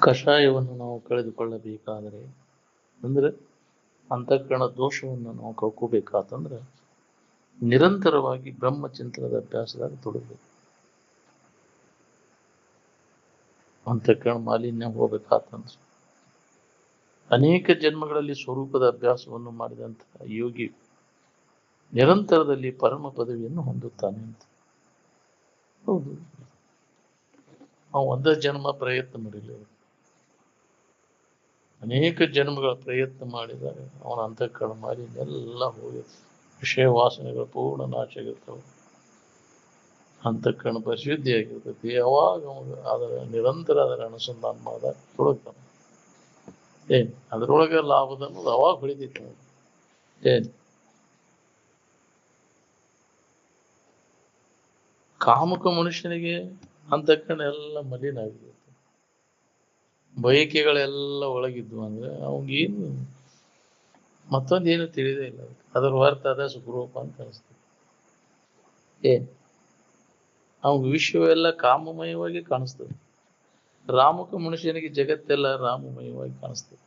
ಕಷಾಯವನ್ನು ನಾವು ಕಳೆದುಕೊಳ್ಳಬೇಕಾದರೆ ಅಂದ್ರೆ ಅಂತಃಕರಣ ದೋಷವನ್ನು ನಾವು ಕಳ್ಕೋಬೇಕಾತಂದ್ರೆ ನಿರಂತರವಾಗಿ ಬ್ರಹ್ಮಚಿಂತನದ ಅಭ್ಯಾಸದಾಗ ತೊಡಗಬೇಕು. ಅಂತಃಕರಣ ಮಾಲಿನ್ಯ ಹೋಗ್ಬೇಕಾತಂದ್ರೆ ಅನೇಕ ಜನ್ಮಗಳಲ್ಲಿ ಸ್ವರೂಪದ ಅಭ್ಯಾಸವನ್ನು ಮಾಡಿದಂತಹ ಯೋಗಿ ನಿರಂತರದಲ್ಲಿ ಪರಮ ಪದವಿಯನ್ನು ಹೊಂದುತ್ತಾನೆ ಅಂತ. ಹೌದು, ಒಂದೇ ಜನ್ಮ ಪ್ರಯತ್ನ ಮಾಡಿಲ್ಲ, ಅನೇಕ ಜನ್ಮಗಳ ಪ್ರಯತ್ನ ಮಾಡಿದಾಗ ಅವನ ಅಂತಃಕರಣ ಮಾಲಿನ್ಯ ಎಲ್ಲ ಹೋಗಿ ವಿಷಯ ವಾಸನೆಗಳು ಪೂರ್ಣ ನಾಶ ಆಗಿರ್ತವೆ, ಅಂತಃಕರಣ ಪರಿಶುದ್ಧಿ ಆಗಿರ್ತೈತಿ. ಯಾವಾಗ ಅದರ ನಿರಂತರ ಅದರ ಅನುಸಂಧಾನ ಮಾಡಿದಾಗ ತೊಡಗ್ತಾನೆ. ಅದರೊಳಗೆ ಲಾಭದ ಅನ್ನೋದು ಅವಾಗ ಹೊಳಿತೈತಿ. ಕಾಮುಕ ಮನುಷ್ಯನಿಗೆ ಅಂತಃಕರಣ ಎಲ್ಲ ಮಲಿನ ಆಗಿರುತ್ತೆ, ಬಯಕೆಗಳೆಲ್ಲ ಒಳಗಿದ್ವು ಅಂದ್ರೆ ಅವನಿಗೇನು ಮತ್ತೊಂದೇನು ತಿಳಿದೇ ಇಲ್ಲ. ಅದರ ಹೊರತ ಅದ ಸುಖರೂಪ ಅಂತ ಅನಿಸ್ತದೆ. ಅವನಿಗೆ ವಿಶ್ವವೆಲ್ಲ ಕಾಮಮಯವಾಗಿ ಕಾಣಿಸ್ತದೆ. ರಾಮುಕ ಮನುಷ್ಯನಿಗೆ ಜಗತ್ತೆಲ್ಲ ರಾಮಮಯವಾಗಿ ಕಾಣಿಸ್ತದೆ.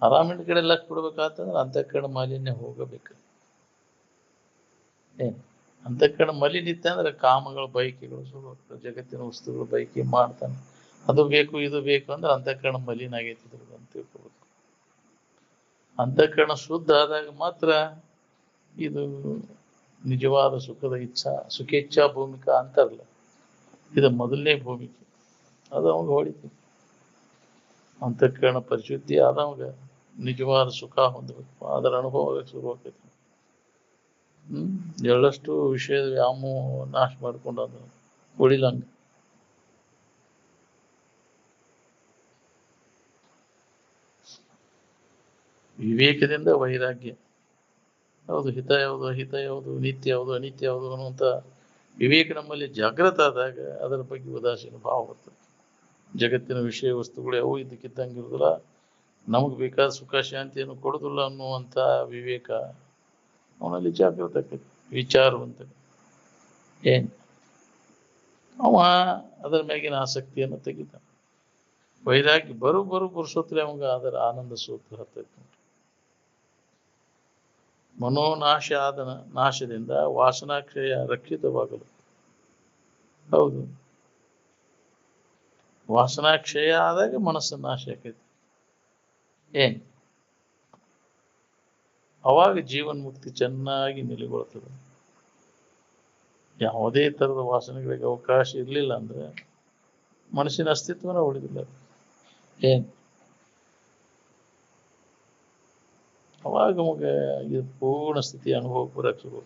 ಆರಾಮಿನ ಕಡೆ ಎಲ್ಲ ಕೊಡ್ಬೇಕಾತಂದ್ರೆ ಅಂತಃಕರಣ ಮಾಲಿನ್ಯ ಹೋಗಬೇಕು. ಅಂತಃಕರಣ ಮಲಿನಿತ್ತ ಅಂದ್ರೆ ಕಾಮಗಳ ಬಯಕೆಗಳು ಶುರು ಆಗ್ತದೆ, ಜಗತ್ತಿನ ವಸ್ತುಗಳು ಬಯಕೆ ಮಾಡ್ತಾನೆ, ಅದು ಬೇಕು ಇದು ಬೇಕು ಅಂದ್ರೆ ಅಂತಃಕರಣ ಮಲಿನ ಆಗೈತಿ ಅಂತ ತಿಳ್ಕೊಬೇಕು. ಅಂತಃಕರಣ ಶುದ್ಧ ಆದಾಗ ಮಾತ್ರ ಇದು ನಿಜವಾದ ಸುಖದ ಸುಖೇಚ್ಛಾ ಭೂಮಿಕಾ ಅಂತಾರಲ್ಲ, ಇದು ಮೊದಲನೇ ಭೂಮಿಕೆ. ಅದು ಅವಾಗ ಹೊಳಿತು. ಅಂತಃಕರಣ ಪರಿಶುದ್ಧಿ ಆದವಾಗ ನಿಜವಾದ ಸುಖ ಹೊಂದಬೇಕು, ಅದರ ಅನುಭವ ಶುರುವಾಗ್ತೈತಿ. ಎಳ್ಳಷ್ಟು ವಿಷಯದ ವ್ಯಾಮೋಹ ನಾಶ ಮಾಡ್ಕೊಂಡು ಅದು ಉಳಿಲಂಗ. ವಿವೇಕದಿಂದ ವೈರಾಗ್ಯ, ಯಾವುದು ಹಿತ ಯಾವುದು ಅಹಿತ ಯಾವುದು ನಿತ್ಯ ಯಾವುದು ಅನಿತ್ಯ ಯಾವುದು ಅನ್ನುವಂಥ ವಿವೇಕ ನಮ್ಮಲ್ಲಿ ಜಾಗೃತ ಆದಾಗ ಅದರ ಬಗ್ಗೆ ಉದಾಸೀನ ಭಾವ ಬರ್ತದೆ. ಜಗತ್ತಿನ ವಿಷಯ ವಸ್ತುಗಳು ಯಾವ ಇದಕ್ಕಿದ್ದಂಗೆ ಇರುದಿಲ್ಲ, ನಮಗೆ ಬೇಕಾದ ಸುಖ ಶಾಂತಿಯನ್ನು ಕೊಡುದಿಲ್ಲ ಅನ್ನುವಂಥ ವಿವೇಕ ಅವನಲ್ಲಿ ಜಾಗೃತ ಆಕೈತಿ. ವಿಚಾರವಂತ ಅವ ಅದರ ಮ್ಯಾಗಿನ ಆಸಕ್ತಿಯನ್ನು ತೆಗಿತಾನೆ. ವೈರಾಗ್ಯ ಬರು ಪುರುಷೋತ್ತರೆ ಅವಾಗ ಅದರ ಆನಂದ ಸೂತ್ರ ಹತ್ತೈತಿ. ಮನೋನಾಶ ಆದ ನಾಶದಿಂದ ವಾಸನಾಕ್ಷಯ ರಕ್ಷಿತವಾಗಲು. ಹೌದು, ವಾಸನಾಕ್ಷಯ ಆದಾಗ ಮನಸ್ಸು ನಾಶ ಆಕೈತಿ. ಅವಾಗ ಜೀವನ್ ಮುಕ್ತಿ ಚೆನ್ನಾಗಿ ನೆಲೆಗೊಳ್ತದೆ. ಯಾವುದೇ ತರದ ವಾಸನೆಗಳಿಗೆ ಅವಕಾಶ ಇರಲಿಲ್ಲ ಅಂದ್ರೆ ಮನಸ್ಸಿನ ಅಸ್ತಿತ್ವನ ಉಳಿದಿಲ್ಲ. ಅವಾಗ ನಮಗೆ ಇದು ಪೂರ್ಣ ಸ್ಥಿತಿ ಅನುಭವ ಪೂರಕ ಶುರು.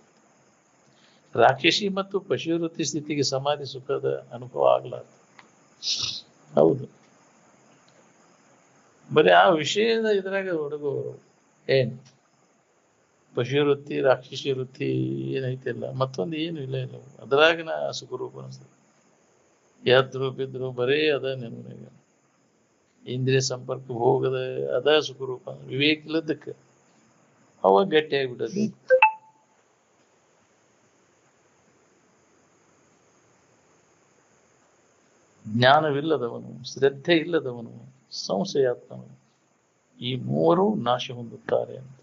ರಾಕ್ಷಸಿ ಮತ್ತು ಪಶುವೃತ್ತಿ ಸ್ಥಿತಿಗೆ ಸಮಾಧಿ ಸುಖದ ಅನುಭವ ಆಗ್ಲಾರ್ದು. ಹೌದು, ಬರೀ ಆ ವಿಷಯದ ಇದ್ರಾಗ ಹುಡುಗು ಪಶುವೃತ್ತಿ ರಾಕ್ಷಸಿ ವೃತ್ತಿ ಏನೈತಿಲ್ಲ, ಮತ್ತೊಂದು ಏನು ಇಲ್ಲ. ಅದ್ರಾಗಿನ ಸುಖರೂಪ ಅನಿಸ್ತದೆ. ಎದ್ರು ಬಿದ್ರು ಬರೇ ಅದ ನೆನಪಿನಾಗ ಇಂದ್ರಿಯ ಸಂಪರ್ಕ ಹೋಗದ ಅದ ಸುಖರೂಪ. ವಿವೇಕ ಇಲ್ಲದಕ್ಕೆ ಅವಾಗ ಗಟ್ಟಿ ಆಗ್ಬಿಟ್ಟದೆ. ಜ್ಞಾನವಿಲ್ಲದವನು, ಶ್ರದ್ಧೆ ಇಲ್ಲದವನು, ಸಂಶಯಾತ್ಮನು, ಈ ಮೂವರು ನಾಶ ಹೊಂದುತ್ತಾರೆ ಅಂತ.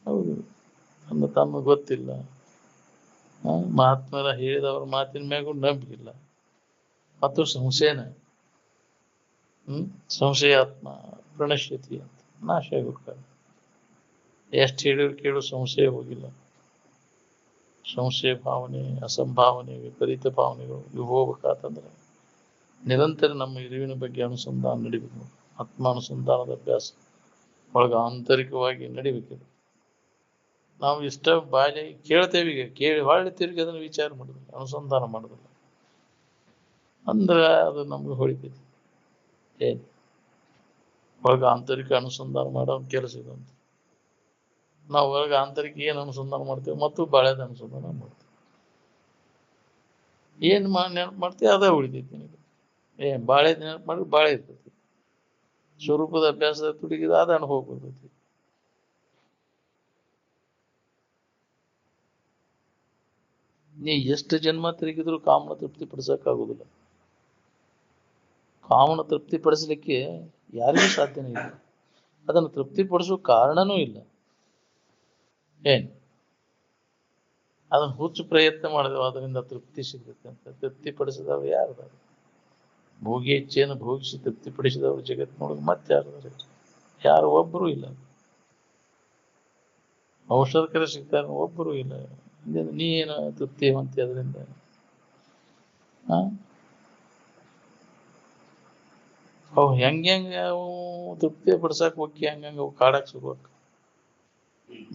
ಹೌದು, ತಮ್ಮ ಗೊತ್ತಿಲ್ಲ, ಮಹಾತ್ಮರ ಹೇಳಿದವ್ರ ಮಾತಿನ ಮ್ಯಾಗೂ ನಂಬಿಕಿಲ್ಲ, ಮತ್ತು ಸಂಶಯನ ಸಂಶಯಾತ್ಮ ಪ್ರಣಶ್ಯತಿ ಅಂತ ನಾಶ ಆಗಿರ್ತಾರೆ. ಎಷ್ಟು ಹೇಳಿದ್ರು ಕೇಳು ಸಂಶಯ ಹೋಗಿಲ್ಲ. ಸಂಶಯ ಭಾವನೆ, ಅಸಂಭಾವನೆ, ವಿಪರೀತ ಭಾವನೆಗಳು ಇವು ಹೋಗ್ಬೇಕಾತಂದ್ರೆ ನಿರಂತರ ನಮ್ಮ ಇರುವಿನ ಬಗ್ಗೆ ಅನುಸಂಧಾನ ನಡಿಬೇಕು. ಆತ್ಮಾನುಸಂಧಾನದ ಅಭ್ಯಾಸ ಒಳಗ ಆಂತರಿಕವಾಗಿ ನಡಿಬೇಕಿದೆ. ನಾವು ಇಷ್ಟ ಬಾಯಿ ಕೇಳ್ತೇವೆ, ಈಗ ಕೇಳಿ ಹೊಳ್ಳಿ ತಿರುಗಿ ಅದನ್ನು ವಿಚಾರ ಮಾಡೋದಿಲ್ಲ, ಅನುಸಂಧಾನ ಮಾಡೋದಿಲ್ಲ ಅಂದ್ರೆ ಅದು ನಮ್ಗೆ ಹೊಳಿತೈತಿ. ಒಳಗ ಆಂತರಿಕ ಅನುಸಂಧಾನ ಮಾಡೋ ಕೆಲಸ ಇದಂತ. ನಾವು ಒಳಗ ಆಂತರಿಕ ಏನು ಅನುಸಂಧಾನ ಮಾಡ್ತೇವೆ ಮತ್ತು ಬಾಳೆದ ಅನುಸಂಧಾನ ಮಾಡ್ತೇವೆ. ಏನ್ ನೆನಪು ಮಾಡ್ತೇವೆ ಅದ ಉಳಿತೈತಿ ನಿನಗೆ. ಬಾಳೆ ನೆನಪು ಮಾಡಿದ್ರೆ ಬಾಳೆ ಇರ್ತೈತಿ. ಸ್ವರೂಪದ ಅಭ್ಯಾಸದ ತುಡಿಗಿದ ಅದ ಅನುಭವ ಬರ್ತೈತಿ. ನೀ ಎಷ್ಟು ಜನ್ಮ ತಿರುಗಿದ್ರು ಕಾಮನ ತೃಪ್ತಿ ಪಡಿಸಕ್ಕಾಗೋದಿಲ್ಲ. ಕಾಮನ ತೃಪ್ತಿ ಪಡಿಸಲಿಕ್ಕೆ ಯಾರಿಗೂ ಸಾಧ್ಯನೇ ಇಲ್ಲ. ಅದನ್ನು ತೃಪ್ತಿಪಡಿಸೋ ಕಾರಣನೂ ಇಲ್ಲ. ಏನ್ ಅದನ್ನು ಹುಚ್ಚು ಪ್ರಯತ್ನ ಮಾಡಿದೆವು, ಅದರಿಂದ ತೃಪ್ತಿ ಸಿಗುತ್ತೆ ಅಂತ. ತೃಪ್ತಿಪಡಿಸಿದವರು ಯಾರು? ಭೋಗಿ ಇಚ್ಛೆಯನ್ನು ಭೋಗಿಸಿ ತೃಪ್ತಿಪಡಿಸಿದವರು ಜಗತ್ತಿನೊಳಗೆ ಮತ್ತೆ ಯಾರು ಒಬ್ಬರು ಇಲ್ಲ. ಔಷಧಕರ ಸಿಗ್ತಾರೆ, ಒಬ್ಬರು ಇಲ್ಲ. ನೀ ಏನು ತೃಪ್ತಿ ಹೊಂತಿ ಅದರಿಂದ? ಅವು ಹೆಂಗ ಅವು ತೃಪ್ತಿ ಪಡಿಸಕ್ ಹೋಗಿ ಹಂಗಂಗ ಅವು ಕಾಡಕ್ ಸಿಗ್ಬೇಕು.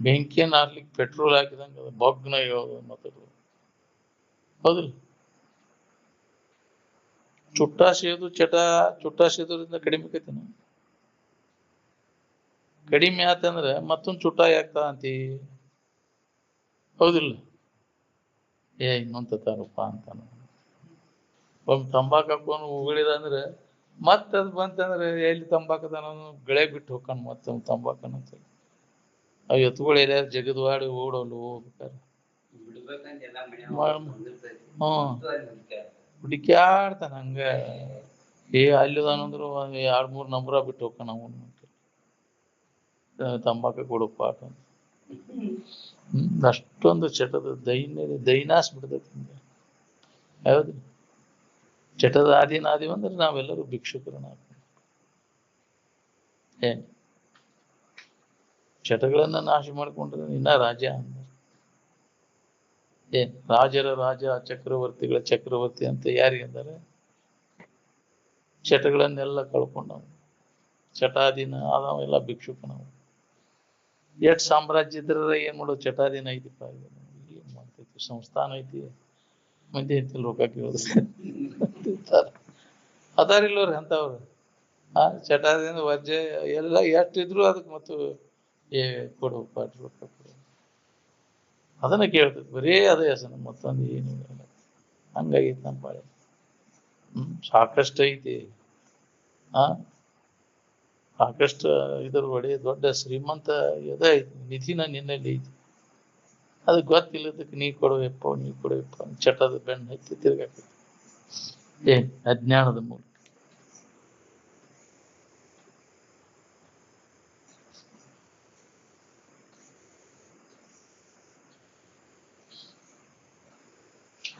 ಬೆಂಕಿಯನ್ನು ಹಾರ್ಲಿಕ್ಕೆ ಪೆಟ್ರೋಲ್ ಹಾಕಿದಂಗ ಅದು ಬಗ್ನ ಮಾತಾಡೋದು, ಹೌದಿಲ್ಲ? ಚುಟ್ಟ ಸೇದೋದ್ರಿಂದ ಕಡಿಮೆ ಆಕೈತಿನ? ಕಡಿಮೆ ಆತಂದ್ರೆ ಮತ್ತೊಂದು ಚುಟ್ಟ ಆಗ್ತಾ ಅಂತಿ, ಹೌದಿಲ್ಲ? ಇನ್ನೊಂದು ತಾರಪ್ಪ ಅಂತಾನ. ಒಮ್ಮೆ ತಂಬಾಕು ಹಾಕೊಂಡು ಉಗುಳಿದ ಅಂದ್ರೆ ಮತ್ತದ್ ಬಂತಂದ್ರೆ ಎಲ್ಲಿ ತಂಬಾಕದಾನ ಗೆಳೆ ಬಿಟ್ಟು ಹೋಗ್ಕೊಂಡು ಮತ್ತೊಂದು ತಂಬಾಕನ್ನಂತ. ಅವ್ ಎತ್ತುಗಳು ಎಲ್ಲಾರು ಜಗದ್ವಾಡಿ ಓಡೋಲು ಹೋಗ್ಬೇಕಾರೆ ಹುಡುಕ್ಯಾಡ್ತಾನ ಹಂಗ. ಅಲ್ಲಿದಾನಂದ್ರು 2-3 ನಂಬರ ಬಿಟ್ಟು ಹೋಗ್ತಾನ ಅವನು. ತಂಬಾಕ ಕೊಡಪ್ಪ ಅಷ್ಟೊಂದು ಚಟದ ದೈನಾಸ್ ಬಿಡ್ತೈತಿ. ಹೌದು, ಚಟದ ಆದಿನಾದಿವ ಅಂದ್ರೆ ನಾವೆಲ್ಲರೂ ಭಿಕ್ಷುಕರನ್ನ. ಚಟಗಳನ್ನ ನಾಶ ಮಾಡ್ಕೊಂಡ್ರೆ ಇನ್ನ ರಾಜ ಅಂದ. ರಾಜರ ರಾಜ, ಚಕ್ರವರ್ತಿಗಳ ಚಕ್ರವರ್ತಿ ಅಂತ ಯಾರಿಗಂದಾರೆ? ಚಟಗಳನ್ನೆಲ್ಲ ಕಳ್ಕೊಂಡವು. ಚಟಾದಿನ ಆದವೆಲ್ಲ ಭಿಕ್ಷುಕ. ನಾವು ಎಷ್ಟ್ ಸಾಮ್ರಾಜ್ಯ ಇದ್ರ ಏನ್ ಮಾಡೋದು? ಚಟಾದಿನ ಐತಿಪ್ಪ, ಏನ್ ಮಾಡ್ತೈತಿ? ಸಂಸ್ಥಾನ ಐತಿ, ಮಂದಿ ಐತಿ, ರೊಕ್ಕ ಕೇಳೋದು ಅದಾರಿಲ್ಲವ್ರಿ ಅಂತವ್ರು. ಚಟಾದಿಂದ ವರ್ಜೆ ಎಲ್ಲ ಎಷ್ಟಿದ್ರು ಅದಕ್ಕೆ ಮತ್ತು ಕೊಡುವಪ್ಪ ರೊಕ್ಕ ಕೊಡು, ಅದನ್ನ ಕೇಳ್ತೈತಿ. ಬರೇ ಅದೇ ಹೆಸರು, ಮತ್ತೊಂದು ಏನು ಹಂಗಾಗೈತಿ ನಮ್ಮ ಬಾಳೆ. ಸಾಕಷ್ಟು ಐತಿ. ಸಾಕಷ್ಟು ಇದ್ರ ಒಡೆ ದೊಡ್ಡ ಶ್ರೀಮಂತ ಐತಿ, ನಿಧಿನ ನಿನ್ನಲ್ಲಿ ಐತಿ. ಅದಕ್ಕೆ ಗೊತ್ತಿಲ್ಲದಕ್ಕೆ ನೀ ಕೊಡುವಪ್ಪ ಚಟದ ಬೆನ್ನು ಹತ್ತಿ ತಿರ್ಗಾಕೈತಿ. ಅಜ್ಞಾನದ ಮೂಲಕ.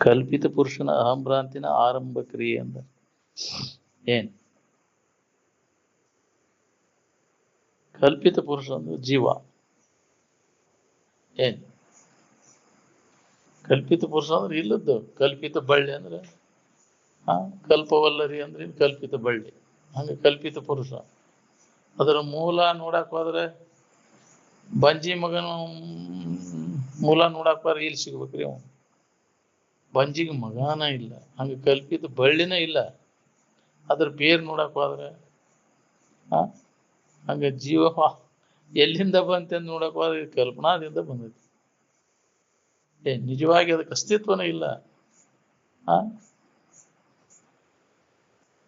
ಕಲ್ಪಿತ ಪುರುಷನ ಅಹಂಭ್ರಾಂತಿನ ಆರಂಭ ಕ್ರಿಯೆ ಅಂದ ಕಲ್ಪಿತ ಪುರುಷ ಅಂದ್ರೆ ಜೀವ. ಕಲ್ಪಿತ ಪುರುಷ ಅಂದ್ರೆ ಇಲ್ಲದ್ದು. ಕಲ್ಪಿತ ಬಳ್ಳಿ ಅಂದ್ರೆ ಕಲ್ಪವಲ್ಲರಿ ಅಂದ್ರೆ ಕಲ್ಪಿತ ಬಳ್ಳಿ. ಹಂಗೆ ಕಲ್ಪಿತ ಪುರುಷ. ಅದರ ಮೂಲ ನೋಡಕ್ ಹೋದ್ರೆ ಬಂಜಿ ಮಗನ ಮೂಲ ನೋಡಕ್ ಹೋದ್ರೆ ಇಲ್ಲಿ ಸಿಗ್ಬೇಕ್ರಿ ಅವನು. ಬಂಜಿಗೆ ಮಗಾನ ಇಲ್ಲ, ಹಂಗೆ ಕಲ್ಪಿತ ಬಳ್ಳಿನ ಇಲ್ಲ. ಅದ್ರ ಬೇರ್ ನೋಡಕ್ ಹೋದ್ರೆ ಹಂಗ ಜೀವ ಎಲ್ಲಿಂದ ಬಂತಂದು ನೋಡಕ್ ಹೋದ್ರೆ ಕಲ್ಪನಾದಿಂದ ಬಂದೈತಿ. ನಿಜವಾಗಿ ಅದಕ್ಕೆ ಅಸ್ತಿತ್ವನೇ ಇಲ್ಲ.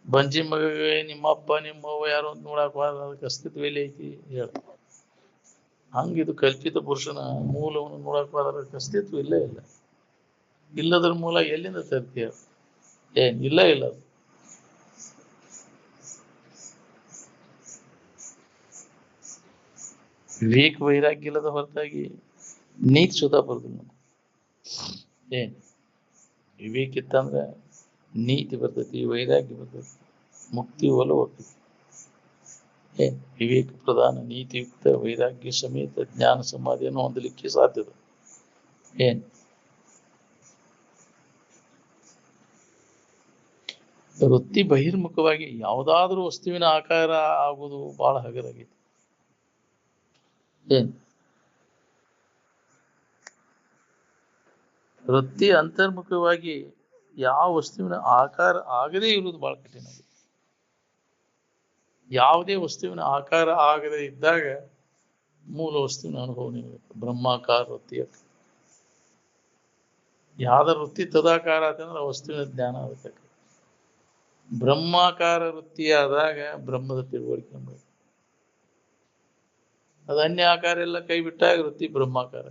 ಬಂಜಿ ಮಗ ನಿಮ್ಮಪ್ಪ ನಿಮ್ಮವ್ವ ಯಾರೋ ಅಂತ ನೋಡಕ್ ಹೋದ್ರೆ ಅದಕ್ಕೆ ಅಸ್ತಿತ್ವ ಎಲ್ಲಿ ಐತಿ ಹೇಳ. ಹಂಗಿದು ಕಲ್ಪಿತ ಪುರುಷನ ಮೂಲವನ್ನು ನೋಡಕ್ ಹೋದ್ರೆ ಅದಕ್ಕೆ ಅಸ್ತಿತ್ವ ಇಲ್ಲೇ ಇಲ್ಲ. ಇಲ್ಲದ್ರ ಮೂಲ ಎಲ್ಲಿಂದ ತರ್ತೀಯ? ಇಲ್ಲ. ವಿವೇಕ ವೈರಾಗ್ಯ ಇಲ್ಲದ ಹೊರತಾಗಿ ನೀತಿ ಸುಧಾ ಬರುದಿಲ್ಲ. ವಿವೇಕ ಇತ್ತಂದ್ರೆ ನೀತಿ ಬರ್ತೈತಿ, ವೈರಾಗ್ಯ ಬರ್ತೈತಿ, ಮುಕ್ತಿ ಒಲವು ಹೋಗ್ತೈತಿ. ವಿವೇಕ ಪ್ರಧಾನ, ನೀತಿಯುಕ್ತ, ವೈರಾಗ್ಯ ಸಮೇತ ಜ್ಞಾನ ಸಮಾಧಿಯನ್ನು ಹೊಂದಲಿಕ್ಕೆ ಸಾಧ್ಯದ. ವೃತ್ತಿ ಬಹಿರ್ಮುಖವಾಗಿ ಯಾವುದಾದ್ರೂ ವಸ್ತುವಿನ ಆಕಾರ ಆಗುವುದು ಬಹಳ ಹಗರಾಗೈತಿ. ವೃತ್ತಿ ಅಂತರ್ಮುಖವಾಗಿ ಯಾವ ವಸ್ತುವಿನ ಆಕಾರ ಆಗದೇ ಇರುವುದು ಬಹಳ ಕಠಿಣ. ಯಾವುದೇ ವಸ್ತುವಿನ ಆಕಾರ ಆಗದೆ ಇದ್ದಾಗ ಮೂಲ ವಸ್ತುವಿನ ಅನುಭವ ನಿಲ್ಲಬೇಕು. ಬ್ರಹ್ಮಾಕಾರ ವೃತ್ತಿ. ಯಾವ್ದಾರ ವೃತ್ತಿ ತದಾಕಾರ ಆತಂದ್ರೆ ಆ ವಸ್ತುವಿನ ಜ್ಞಾನ ಆಗುತ್ತೆ. ಬ್ರಹ್ಮಾಕಾರ ವೃತ್ತಿ ಆದಾಗ ಬ್ರಹ್ಮದ ತಿಳುವಳಿಕೆ ಬೇಕು. ಅದು ಅನ್ಯ ಆಕಾರ ಎಲ್ಲ ಕೈ ಬಿಟ್ಟಾಗ ವೃತ್ತಿ ಬ್ರಹ್ಮಾಕಾರ.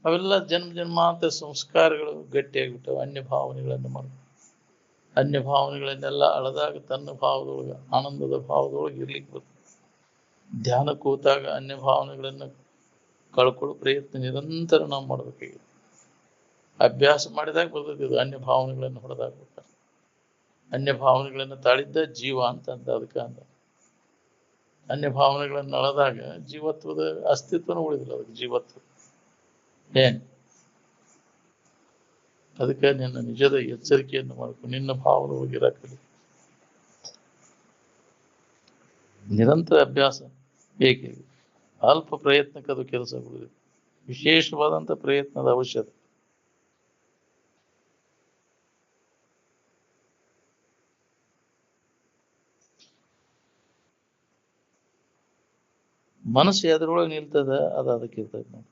ಅವೆಲ್ಲ ಜನ್ಮ ಜನ್ಮಾಂತರ ಸಂಸ್ಕಾರಗಳು ಗಟ್ಟಿಯಾಗಿಬಿಟ್ಟವು. ಅನ್ಯ ಭಾವನೆಗಳನ್ನು ಮಾಡ್ತಾರೆ. ಅನ್ಯ ಭಾವನೆಗಳನ್ನೆಲ್ಲ ಅಳದಾಗ ತನ್ನ ಭಾವದೊಳಗೆ, ಆನಂದದ ಭಾವದೊಳಗೆ ಇರ್ಲಿಕ್ಕೆ ಬರ್ತದೆ. ಧ್ಯಾನ ಕೂತಾಗ ಅನ್ಯ ಭಾವನೆಗಳನ್ನು ಕಳ್ಕೊಳ್ಳೋ ಪ್ರಯತ್ನ ನಿರಂತರ ನಾವು ಮಾಡ್ಬೇಕಾಗಿದೆ. ಅಭ್ಯಾಸ ಮಾಡಿದಾಗ ಬರ್ತದೆ ಇದು. ಅನ್ಯ ಭಾವನೆಗಳನ್ನು ಹೊಡೆದಾಗ್ಬೇಕಾರೆ ಅನ್ಯ ಭಾವನೆಗಳನ್ನು ತಾಳಿದ್ದ ಜೀವ ಅಂತ ಅದಕ್ಕೆ ಅಂದ. ಅನ್ಯ ಭಾವನೆಗಳನ್ನು ಅಳದಾಗ ಜೀವತ್ವದ ಅಸ್ತಿತ್ವನ ಉಳಿದಿಲ್ಲ ಅದಕ್ಕೆ, ಜೀವತ್ವ ಏನ್. ಅದಕ್ಕೆ ನಿನ್ನ ನಿಜದ ಎಚ್ಚರಿಕೆಯನ್ನು ಮಾಡ್ಕೊಂಡು ನಿನ್ನ ಭಾವದೊಳಗಿರ ಕಲಿ. ನಿರಂತರ ಅಭ್ಯಾಸ ಬೇಕೇ. ಅಲ್ಪ ಪ್ರಯತ್ನಕ್ಕೆ ಅದು ಕೆಲಸ ಬಿಡುವುದು. ವಿಶೇಷವಾದಂಥ ಪ್ರಯತ್ನದ ಅವಶ್ಯಕತೆ. ಮನಸ್ಸು ಎದ್ರೊಳಗೆ ನಿಲ್ತದ ಅದು ಅದಕ್ಕೆ ಇರ್ತದೆ ನೋಡಿ.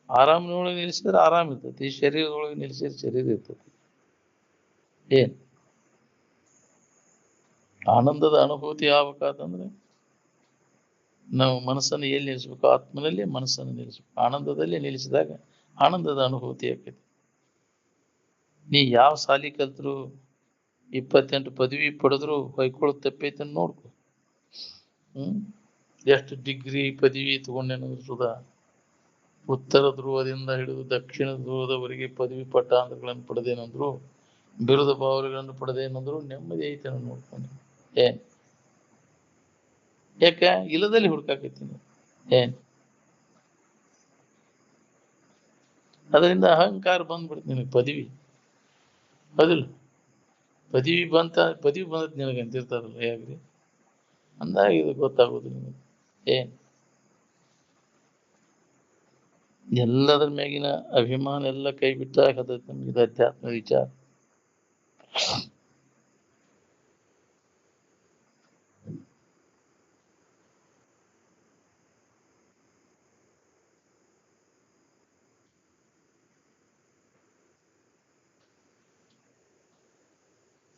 ಆರಾಮಿನೊಳಗೆ ನಿಲ್ಸಿದ್ರೆ ಆರಾಮ ಇರ್ತೈತಿ, ಶರೀರದೊಳಗೆ ನಿಲ್ಸಿದ್ರೆ ಶರೀರ ಇರ್ತೈತಿ. ಏನ್ ಆನಂದದ ಅನುಭೂತಿ ಆಗ್ಬೇಕಾತಂದ್ರೆ ನಾವು ಮನಸ್ಸನ್ನು ಎಲ್ಲಿ ನಿಲ್ಲಿಸ್ಬೇಕು? ಆತ್ಮನಲ್ಲಿ ಮನಸ್ಸನ್ನು ನಿಲ್ಲಿಸ್ಬೇಕು. ಆನಂದದಲ್ಲಿ ನಿಲ್ಲಿಸಿದಾಗ ಆನಂದದ ಅನುಭೂತಿ ಆಕೈತಿ. ನೀ ಯಾವ ಸಾಲಿ ಕಲ್ತರು, 28 ಪದವಿ ಪಡೆದ್ರು ಹೊಯ್ಕೊಳ್ಳೋದು ತಪ್ಪೈತೆ ನೋಡ್ಕೊ. ಎಷ್ಟು ಡಿಗ್ರಿ ಪದವಿ ತಗೊಂಡೇನಂದ್ರು ಸುಧಾ ಉತ್ತರ ಧ್ರುವದಿಂದ ಹಿಡಿದು ದಕ್ಷಿಣ ಧ್ರುವದವರೆಗೆ ಪದವಿ ಪಟ್ಟಾಂತರಗಳನ್ನು ಪಡೆದೇನಂದ್ರು, ಬಿರುದ ಭಾವಗಳನ್ನು ಪಡೆದೇನಂದ್ರು ನೆಮ್ಮದಿ ಐತೆ ನೋಡ್ಕೊಂಡು. ಏನ್ ಯಾಕ ಇಲ್ಲದಲ್ಲಿ ಹುಡ್ಕಾಕೈತೀನಿ? ಏನ್ ಅದರಿಂದ ಅಹಂಕಾರ ಬಂದ್ಬಿಡ್ತು ನಿನಗೆ. ಪದವಿ ಹೌದಿಲ್ಲ? ಪದವಿ ಬಂದತ್ ನಿನಗೆ ಅಂತಿರ್ತಾರಲ್ಲ, ಯಾಕ್ರಿ ಅಂದಾಗ ಇದು ಗೊತ್ತಾಗೋದು ನಿಮಗೆ. ಏನ್ ಎಲ್ಲದರ ಮ್ಯಾಗಿನ ಅಭಿಮಾನ ಎಲ್ಲ ಕೈ ಬಿಟ್ಟಾಗ ಹತ್ತೈತಿ ನಮ್ಗೆ ಇದು ಅಧ್ಯಾತ್ಮ ವಿಚಾರ.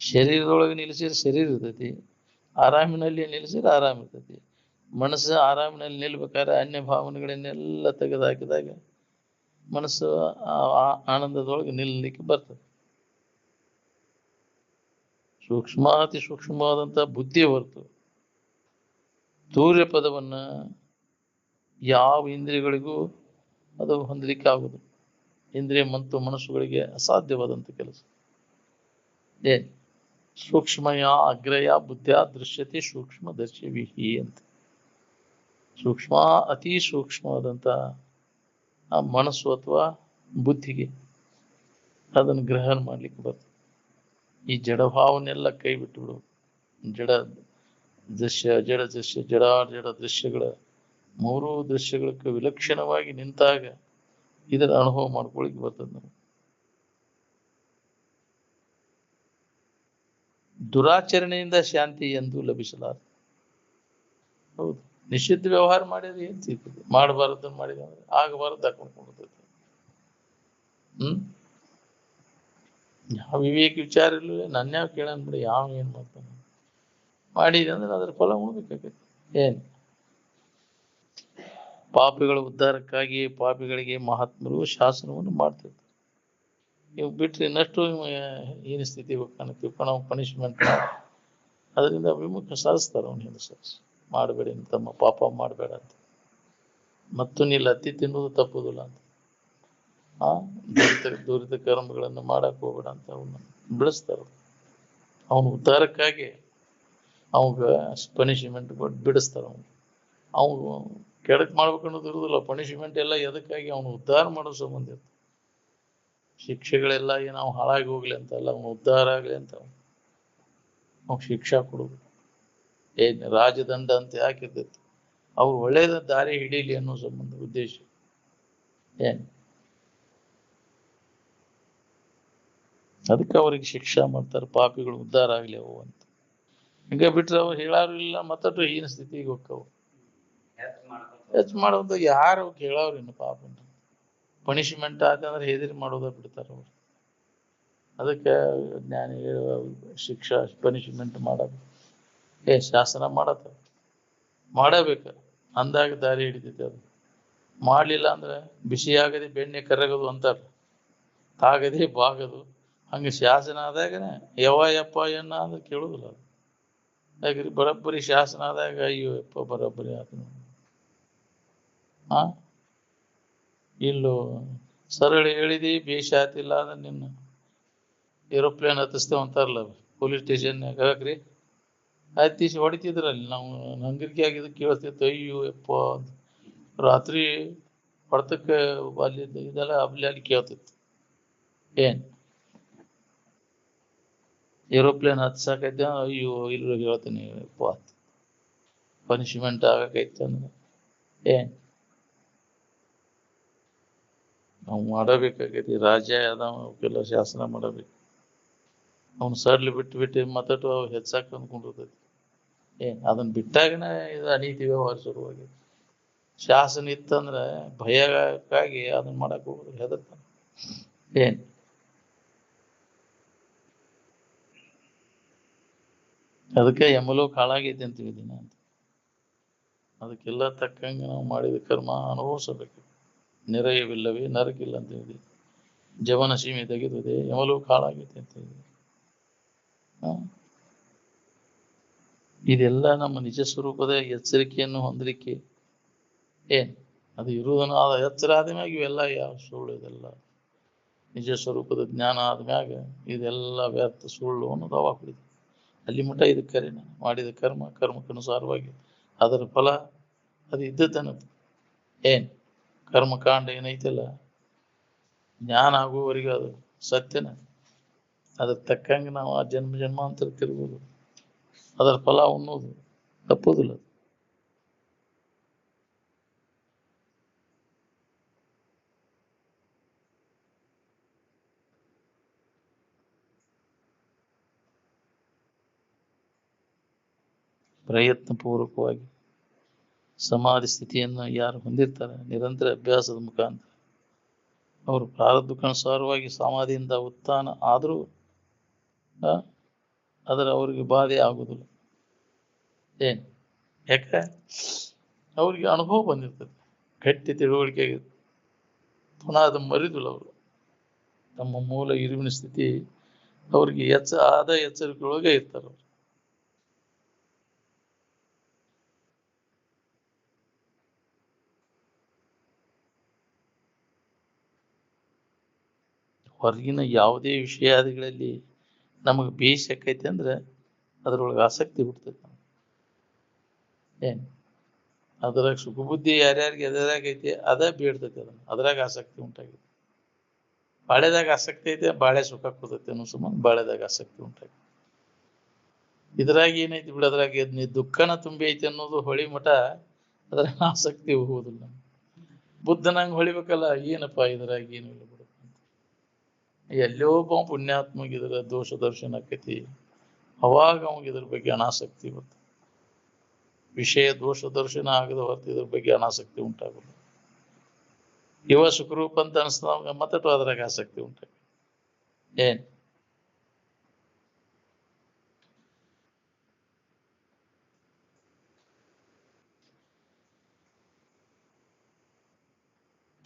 ಶರೀರದೊಳಗೆ ನಿಲ್ಲಿಸಿದ್ರೆ ಶರೀರ ಇರ್ತೈತಿ, ಆರಾಮಿನಲ್ಲಿ ನಿಲ್ಲಿಸಿದ್ರೆ ಆರಾಮ ಇರ್ತೈತಿ. ಮನಸ್ಸು ಆರಾಮಿನಲ್ಲಿ ನಿಲ್ಬೇಕಾದ್ರೆ ಅನ್ಯ ಭಾವನೆಗಳನ್ನೆಲ್ಲ ತೆಗೆದುಹಾಕಿದಾಗ ಮನಸ್ಸು ಆನಂದದೊಳಗೆ ನಿಲ್ಲಲಿಕ್ಕೆ ಬರ್ತದೆ. ಅತಿ ಸೂಕ್ಷ್ಮವಾದಂಥ ಬುದ್ಧಿ ಹೊರತು ತೂರ್ಯ ಪದವನ್ನ ಯಾವ ಇಂದ್ರಿಯಗಳಿಗೂ ಅದು ಹೊಂದಲಿಕ್ಕೆ ಆಗುದು. ಇಂದ್ರಿಯ ಮತ್ತು ಮನಸ್ಸುಗಳಿಗೆ ಅಸಾಧ್ಯವಾದಂಥ ಕೆಲಸ. ಏನ್ ಸೂಕ್ಷ್ಮಯ ಅಗ್ರಯ ಬುದ್ಧಿಯ ದೃಶ್ಯತೆ ಸೂಕ್ಷ್ಮ ದರ್ಶಿವಿಹಿ ಅಂತ. ಸೂಕ್ಷ್ಮ ಅತಿ ಸೂಕ್ಷ್ಮವಾದಂಥ ಆ ಮನಸ್ಸು ಅಥವಾ ಬುದ್ಧಿಗೆ ಅದನ್ನು ಗ್ರಹಣ ಮಾಡ್ಲಿಕ್ಕೆ ಬರ್ತದೆ. ಈ ಜಡಭಾವನೆಲ್ಲ ಕೈ ಬಿಟ್ಟು ಬಿಡು. ಜಡ ದೃಶ್ಯ, ಜಡ ದೃಶ್ಯ, ಜಡ ದೃಶ್ಯಗಳ ಮೂರೂ ದೃಶ್ಯಗಳಕ್ಕೆ ವಿಲಕ್ಷಣವಾಗಿ ನಿಂತಾಗ ಇದರ ಅನುಭವ ಮಾಡ್ಕೊಳ್ಳಿಕ್ಕೆ ಬರ್ತದೆ ನಾವು. ದುರಾಚರಣೆಯಿಂದ ಶಾಂತಿ ಎಂದು ಲಭಿಸಲಾರ. ಹೌದು, ನಿಷಿದ್ಧ ವ್ಯವಹಾರ ಮಾಡಿದ್ರೆ ಏನ್ ಸಿಗ್ತದೆ? ಮಾಡಬಾರದನ್ನು ಮಾಡಿದ ಅಂದ್ರೆ ಆಗಬಾರದು ಹಾಕೊಂಡ್ಕೊಳ್ತೈತಿ. ಯಾವ ವಿವೇಕ ವಿಚಾರ ಇಲ್ಲ, ನನ್ಯಾವ ಕೇಳನ್ ಬಿಡಿ, ಯಾವ ಏನ್ ಮಾಡ್ತಾನೆ ಮಾಡಿದೆ ಅಂದ್ರೆ ಅದ್ರ ಫಲ ಉಣ್ಬೇಕಾಗೈತಿ. ಏನ್ ಪಾಪಿಗಳ ಉದ್ಧಾರಕ್ಕಾಗಿ ಪಾಪಿಗಳಿಗೆ ಮಹಾತ್ಮರು ಶಾಸನವನ್ನು ಮಾಡ್ತಿರ್ತಾರೆ. ಇವ್ ಬಿಟ್ರೆ ಇನ್ನಷ್ಟು ಏನು ಸ್ಥಿತಿ ಕಾಣುತ್ತೀವಿ ನಾವು ಪನಿಷ್ಮೆಂಟ್ ಅದರಿಂದ ವಿಮುಖ ಸಾಧಿಸ್ತಾರೆ. ಅವನಿಂದ ಸಾಧಿಸಿ ಮಾಡಬೇಡಿ ತಮ್ಮ ಪಾಪ ಮಾಡಬೇಡ ಅಂತ, ಮತ್ತು ನೀ ಲತ್ತಿ ತಿನ್ನುವುದು ತಪ್ಪುದಿಲ್ಲ ಅಂತ, ದುರಿತ ಕರ್ಮಗಳನ್ನು ಮಾಡಕ್ ಹೋಗ್ಬೇಡ ಅಂತ ಅವನ್ನ ಬಿಡಿಸ್ತಾರ. ಅವನ ಉದ್ಧಾರಕ್ಕಾಗಿ ಅವಾಗ ಪನಿಷ್ಮೆಂಟ್ ಕೊಟ್ಟು ಬಿಡಿಸ್ತಾರ. ಅವನು ಕೆಡಕ್ ಮಾಡ್ಬೇಕನ್ನೋದು ಇರುದಿಲ್ಲ. ಪನಿಷ್ಮೆಂಟ್ ಎಲ್ಲ ಎದಕ್ಕಾಗಿ ಅವನು ಉದ್ಧಾರ ಮಾಡೋ ಸಂಬಂಧ ಇರ್ತದೆ. ಶಿಕ್ಷೆಗಳೆಲ್ಲ ನಾವು ಹಾಳಾಗಿ ಹೋಗ್ಲಿ ಅಂತ ಅಲ್ಲ, ಅವನು ಉದ್ಧಾರ ಆಗ್ಲಿ ಅಂತ ಅವ್ನು ಶಿಕ್ಷಾ ಕೊಡುದು. ಏನ್ ರಾಜದಂಡ ಅಂತ ಯಾಕಿರ್ತೈತಿ? ಅವ್ರು ಒಳ್ಳೇದ ದಾರಿ ಹಿಡೀಲಿ ಅನ್ನೋ ಸಂಬಂಧ ಉದ್ದೇಶ. ಏನ್ ಅದಕ್ಕೆ ಅವ್ರಿಗೆ ಶಿಕ್ಷಾ ಮಾಡ್ತಾರೆ, ಪಾಪಿಗಳು ಉದ್ಧಾರ ಆಗ್ಲಿ ಅವು ಅಂತ. ಹಿಂಗ ಬಿಟ್ರೆ ಅವ್ರು ಹೇಳಾರು ಇಲ್ಲ, ಮತ್ತಷ್ಟು ಹೀನ ಸ್ಥಿತಿಗೆ ಹೋಗ್ತಾವ. ಹೆಚ್ಚು ಮಾಡೋದು ಯಾರು ಕೇಳವ್ರು ಇನ್ನು ಪಾಪ ಪನಿಷ್ಮೆಂಟ್ ಆತಂದ್ರೆ ಹೆದರಿ ಮಾಡೋದ ಬಿಡ್ತಾರ ಅವ್ರು. ಅದಕ್ಕೆ ಜ್ಞಾನಿಗಳು ಶಿಕ್ಷಾ ಪನಿಷ್ಮೆಂಟ್ ಮಾಡೋದು ಶಾಸನ ಮಾಡತ್ತ ಮಾಡಬೇಕ ಅಂದಾಗ ದಾರಿ ಹಿಡಿತೈತಿ. ಅದು ಮಾಡಲಿಲ್ಲ ಅಂದ್ರೆ ಬಿಸಿಯಾಗದೆ ಬೆಣ್ಣೆ ಕರಗದು ಅಂತಾರ, ತಾಗದೆ ಬಾಗದು. ಹಂಗೆ ಶಾಸನ ಆದಾಗನೆ ಯವ ಯಪ್ಪ ಎನ್ನ ಅಂದ್ರೆ ಕೇಳುದಿಲ್ಲ ಅದು. ಯಾಕ್ರಿ ಬರೋಬ್ಬರಿ ಶಾಸನ ಆದಾಗ ಅಯ್ಯೋ ಯಪ್ಪ ಬರೋಬ್ಬರಿ ಆತ ಆ ಇಲ್ಲೋ ಸರಳ ಹೇಳಿದಿ ಬೇಷ ಆತಿಲ್ಲ ಅಂದ್ರೆ ನಿನ್ನ ಏರೋಪ್ಲೇನ್ ಹತ್ತಿಸ್ತೇವೆ ಅಂತಾರಲ್ಲ ಪೊಲೀಸ್ ಸ್ಟೇಷನ್ಯಾಗ ಹಾಕ್ರಿ ಹತ್ತಿಸಿ ಹೊಡಿತಿದ್ರಲ್ಲಿ ನಾವು ನಂಗರಿಕೆ ಆಗಿದ್ದು ಕೇಳ್ತಿತ್ತು ಅಯ್ಯೋ ಯಪ್ಪ ರಾತ್ರಿ ಹೊಡ್ತಕ್ಕೆ ಅಲ್ಲಿ ಇದೆಲ್ಲ ಅಲ್ಲಿ ಕೇಳ್ತಿತ್ತು. ಏನ್ ಏರೋಪ್ಲೇನ್ ಹತ್ಸಾಕೈತೆ ಅಯ್ಯೋ ಇಲ್ಲೂ ಹೇಳ್ತೀನಿ ಯಪ್ಪ ಪನಿಷ್ಮೆಂಟ್ ಆಗಕೈತೆ ಅಂದ್ರೆ ಏನ್ ನಾವು ಮಾಡಬೇಕಾಗೈತಿ. ರಾಜ್ಯ ಅದಾವ ಅವಕ್ಕೆಲ್ಲ ಶಾಸನ ಮಾಡಬೇಕು. ಅವ್ನು ಸರ್ಲಿ ಬಿಟ್ಟು ಮತ್ತಟು ಹೆಚ್ಚಾಕ ಅಂದ್ಕೊಂಡಿರ್ತೈತಿ. ಅದನ್ನ ಬಿಟ್ಟಾಗನ ಇದು ಅನೀತಿ ವ್ಯವಹಾರ ಶುರುವಾಗಿ ಶಾಸನ ಇತ್ತಂದ್ರೆ ಭಯಕ್ಕಾಗಿ ಅದನ್ನ ಮಾಡಕ್ ಹೋಗುದು ಹೆದರ್ತಾನೆ. ಏನ್ ಅದಕ್ಕೆ ಯಮಲೋಕ ಹಾಳಾಗೈತಿ ಅಂತೀವಿ ದಿನ ಅಂತ. ಅದಕ್ಕೆಲ್ಲ ತಕ್ಕಂಗೆ ನಾವು ಮಾಡಿದ ಕರ್ಮ ಅನುಭವಿಸಬೇಕು. ನಿರಯವಿಲ್ಲವೇ ನರಕಿಲ್ಲ ಅಂತ ಹೇಳಿ ಜವನ ಸೀಮೆ ತೆಗೆದಿದೆ, ಯಮಲೋಕ ಹಾಳಾಗೈತಿ ಅಂತ ಹೇಳಿ. ಇದೆಲ್ಲ ನಮ್ಮ ನಿಜ ಸ್ವರೂಪದ ಎಚ್ಚರಿಕೆಯನ್ನು ಹೊಂದಲಿಕ್ಕೆ ಏನ್ ಅದು ಇರುವುದನ್ನು ಆದ ಎಚ್ಚರ ಆದ್ಮ್ಯಾಗ ಇವೆಲ್ಲ ಯಾವ ಸುಳ್ಳು, ಇದೆಲ್ಲ ನಿಜ ಸ್ವರೂಪದ ಜ್ಞಾನ ಆದ್ಮ್ಯಾಗ ಇದೆಲ್ಲ ವ್ಯರ್ಥ ಸುಳ್ಳು ಅನ್ನೋದು ಅವಾಗ ಕುಡಿದು ಅಲ್ಲಿ ಮಠ ಇದು ಕರೆ ಮಾಡಿದ ಕರ್ಮಕ್ಕನುಸಾರವಾಗಿ ಅದರ ಫಲ ಅದು ಇದ್ದತನದು. ಏನ್ ಕರ್ಮಕಾಂಡ ಏನೈತಲ್ಲ ಜ್ಞಾನ ಆಗುವವರೆಗೆ ಅದು ಸತ್ಯನ, ಅದ್ರ ತಕ್ಕಂಗೆ ನಾವು ಆ ಜನ್ಮಾಂತರ ತಿರುಗುವುದು, ಅದರ ಫಲ ಉಣ್ಣೋದು ತಪ್ಪುದಿಲ್ಲ. ಪ್ರಯತ್ನ ಪೂರ್ವಕವಾಗಿ ಸಮಾಧಿ ಸ್ಥಿತಿಯನ್ನು ಯಾರು ಹೊಂದಿರ್ತಾರೆ ನಿರಂತರ ಅಭ್ಯಾಸದ ಮುಖಾಂತರ ಅವರು ಪ್ರಾರಬ್ಧಕ್ಕನುಸಾರವಾಗಿ ಸಮಾಧಿಯಿಂದ ಉತ್ಥಾನ ಆದರೂ ಅದರ ಅವರಿಗೆ ಬಾಧೆ ಆಗುವುದಿಲ್ಲ. ಏನ್ ಯಾಕೆ ಅವ್ರಿಗೆ ಅನುಭವ ಬಂದಿರ್ತದೆ, ಗಟ್ಟಿ ತಿಳುವಳಿಕೆ ಪುನಃ ಅದು ಮರಿದಿಲ್ಲ. ಅವರು ತಮ್ಮ ಮೂಲ ಇರುವಿನ ಸ್ಥಿತಿ ಅವ್ರಿಗೆ ಎಚ್ಚರಿಕೆಯೊಳಗೆ ಇರ್ತಾರೆ. ಅವರು ಹೊರಗಿನ ಯಾವುದೇ ವಿಷಯಾದಿಗಳಲ್ಲಿ ನಮಗೆ ಬೇಸಕ್ಕೈತೆ ಅಂದ್ರೆ ಅದರೊಳಗೆ ಆಸಕ್ತಿ ಹುಡ್ತೈತೆ. ಏನ್ ಅದ್ರಾಗ ಸುಖ ಬುದ್ಧಿ ಯಾರ್ಯಾರಿಗೆ ಎದುರಾಗೈತಿ ಅದ ಬೇಡ್ತೈತಿ, ಅದ್ರಾಗ ಆಸಕ್ತಿ ಉಂಟಾಗೈತಿ. ಬಾಳೆದಾಗ ಆಸಕ್ತಿ ಐತೆ, ಬಾಳೆ ಸುಖ ಕೊಡ್ತೈತೆ ಅನ್ನೋ ಸಂಬಂಧ ಬಾಳೆದಾಗ ಆಸಕ್ತಿ ಉಂಟಾಗೈತಿ. ಇದ್ರಾಗ ಏನೈತಿ ಬಿಡೋದ್ರಾಗ ದುಃಖನ ತುಂಬಿ ಐತಿ ಅನ್ನೋದು ಹೊಳಿ ಮಠ ಅದ್ರಾಗ ಆಸಕ್ತಿ ಹೋಗುವುದಿಲ್ಲ. ಬುದ್ಧನಂಗೆ ಹೊಳಿಬೇಕಲ್ಲ, ಏನಪ್ಪಾ ಇದ್ರಾಗ ಏನು ಇಲ್ಲ ಬಿಡು, ಎಲ್ಲೋ ಒಬ್ಬ ಪುಣ್ಯಾತ್ಮಗಿದ್ರ ದೋಷ ದರ್ಶನ ಆಕೈತಿ, ಅವಾಗ ಅವಾಗ ಇದ್ರ ಬಗ್ಗೆ ಅನಾಸಕ್ತಿ ಬರ್ತದೆ. ವಿಷಯ ದೋಷ ದರ್ಶನ ಆಗದ ಹೊರತು ಇದ್ರ ಬಗ್ಗೆ ಅನಾಸಕ್ತಿ ಉಂಟಾಗುದು. ಇವ ಸುಖರೂಪ ಅಂತ ಅನಿಸ್ದವಾಗ ಮತ್ತಟು ಅದ್ರಾಗ ಆಸಕ್ತಿ ಉಂಟಾಗ. ಏನ್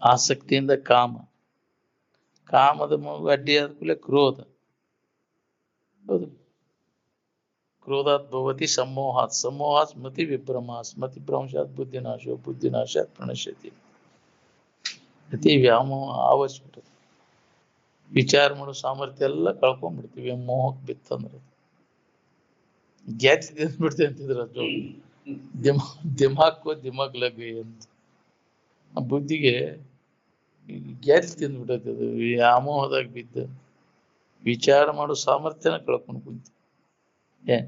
ಆಸಕ್ತಿಯಿಂದ ಕಾಮದ ಅಡ್ಡಿ ಆದ ಕೂಡಲೇ ಕ್ರೋಧ. ಹೌದು, ಕ್ರೋಧಾತ್ ಭವತಿ ಸಮೋಹಾತ್ ಸ್ಮೃತಿ ವಿಭ್ರಂಶಾತ್ ಬುದ್ಧಿನಾಶಾತ್ ಪ್ರಣಶ್ಯತಿ. ಅತಿ ವ್ಯಾಮೋಹ ಆವರಿಸ್ಬಿಟ್ಟದೆ. ವಿಚಾರ ಮಾಡೋ ಸಾಮರ್ಥ್ಯ ಎಲ್ಲ ಕಳ್ಕೊಂಡ್ಬಿಡ್ತೀವಿ ಮೋಹಕ್ಕೆ ಬಿತ್ತಂದ್ರೆ. ಗ್ಯಾತಿ ತಿಂದ್ಬಿಡ್ತೇವೆ ಅಂತಿದ್ರ ಅದು ದಿಮಾಕ್ ಲಗ್ಗೆ ಅಂತ ಬುದ್ಧಿಗೆ ಗ್ಯಾತಿ ತಿಂದ್ಬಿಟ್ಟೈತಿ. ಅದು ವ್ಯಾಮೋಹದಾಗ ಬಿದ್ದ ವಿಚಾರ ಮಾಡೋ ಸಾಮರ್ಥ್ಯನ ಕಳ್ಕೊಂಡು ಕುಂತ. ಏನ್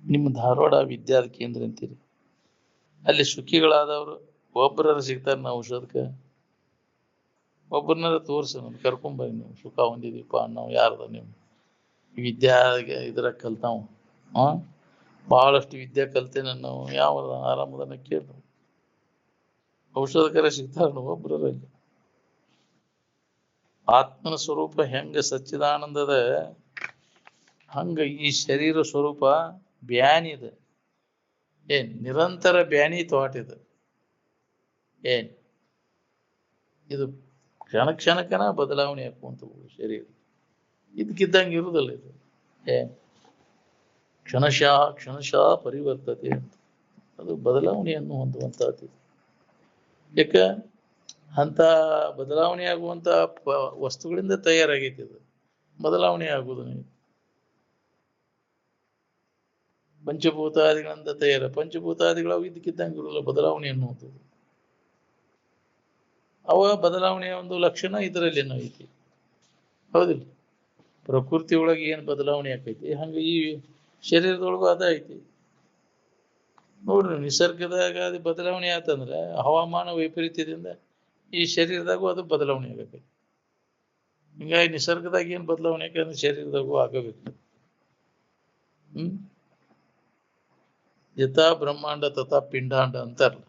ನಿಮ್ಮ ಧಾರವಾಡ ವಿದ್ಯಾದ ಕೇಂದ್ರ ಅಂತೀರಿ, ಅಲ್ಲಿ ಸುಖಿಗಳಾದವರು ಒಬ್ಬರ ಸಿಗ್ತಾರೆ. ನಾವು ಔಷಧಕ್ಕೆ ಒಬ್ಬರನ್ನಾರ ತೋರ್ಸ ಕರ್ಕೊಂಬರಿ, ನೀವು ಸುಖ ಹೊಂದಿದೀಪ ನಾವು ಯಾರದ ನೀವು ವಿದ್ಯಾ ಇದ್ರ ಕಲ್ತಾವ ಬಹಳಷ್ಟು ವಿದ್ಯೆ ಕಲ್ತೇನೆ ನಾವು ಯಾವ ಆರಾಮದನ್ನ ಕೇಳ ಔಷಧಕರ ಸಿಗ್ತಾರ ಒಬ್ಬರಲ್ಲಿ. ಆತ್ಮನ ಸ್ವರೂಪ ಹೆಂಗ ಸಚ್ಚಿದಾನಂದದ ಹಂಗ ಈ ಶರೀರ ಸ್ವರೂಪ ಬ್ಯಾನಿ ಇದೆ. ಏನ್ ನಿರಂತರ ಬ್ಯಾನಿ ಥಾಟ್ ಇದು. ಏನ್ ಇದು ಕ್ಷಣ ಕ್ಷಣಕ್ಕನ ಬದಲಾವಣೆ ಹಾಕುವಂತ ಶರೀರ ಇದಕ್ಕಿದ್ದಂಗೆ ಇರುವುದಲ್ಲ ಇದು. ಏನ್ ಕ್ಷಣಶಃ ಪರಿವರ್ತತೆ ಅಂತ ಅದು ಬದಲಾವಣೆಯನ್ನು ಹೊಂದುವಂತಹದ್ದು. ಯಾಕ ಅಂತ ಬದಲಾವಣೆ ಆಗುವಂತ ವಸ್ತುಗಳಿಂದ ತಯಾರಾಗೈತಿ ಅದು. ಬದಲಾವಣೆ ಆಗುವುದು ಪಂಚಭೂತಾದಿಗಳಿಂದ ಪಂಚಭೂತಾದಿಗಳು ಇದಕ್ಕಿದ್ದಂಗೆ ಇರೋಲ್ಲ ಬದಲಾವಣೆ ಅನ್ನುವಂಥದ್ದು. ಅವ ಬದಲಾವಣೆಯ ಒಂದು ಲಕ್ಷಣ ಇದರಲ್ಲೇನೋ ಐತಿ. ಹೌದಿಲ್ಲ? ಪ್ರಕೃತಿ ಒಳಗೆ ಏನು ಬದಲಾವಣೆ ಆಕೈತಿ ಹಂಗ ಈ ಶರೀರದೊಳಗೂ ಅದ ಐತಿ. ನೋಡ್ರಿ, ನಿಸರ್ಗದಾಗ ಅದು ಬದಲಾವಣೆ ಆತಂದ್ರೆ ಹವಾಮಾನ ವೈಪರೀತ್ಯದಿಂದ ಈ ಶರೀರದಾಗೂ ಅದು ಬದಲಾವಣೆ ಆಗಬೇಕು. ಹಿಂಗಾಗಿ ನಿಸರ್ಗದಾಗ ಏನ್ ಬದಲಾವಣೆ ಯಾಕಂದ್ರೆ ಶರೀರದಾಗೂ ಆಗಬೇಕು. ಯಥಾ ಬ್ರಹ್ಮಾಂಡ ತಥಾ ಪಿಂಡಾಂಡ ಅಂತಾರಲ್ಲ,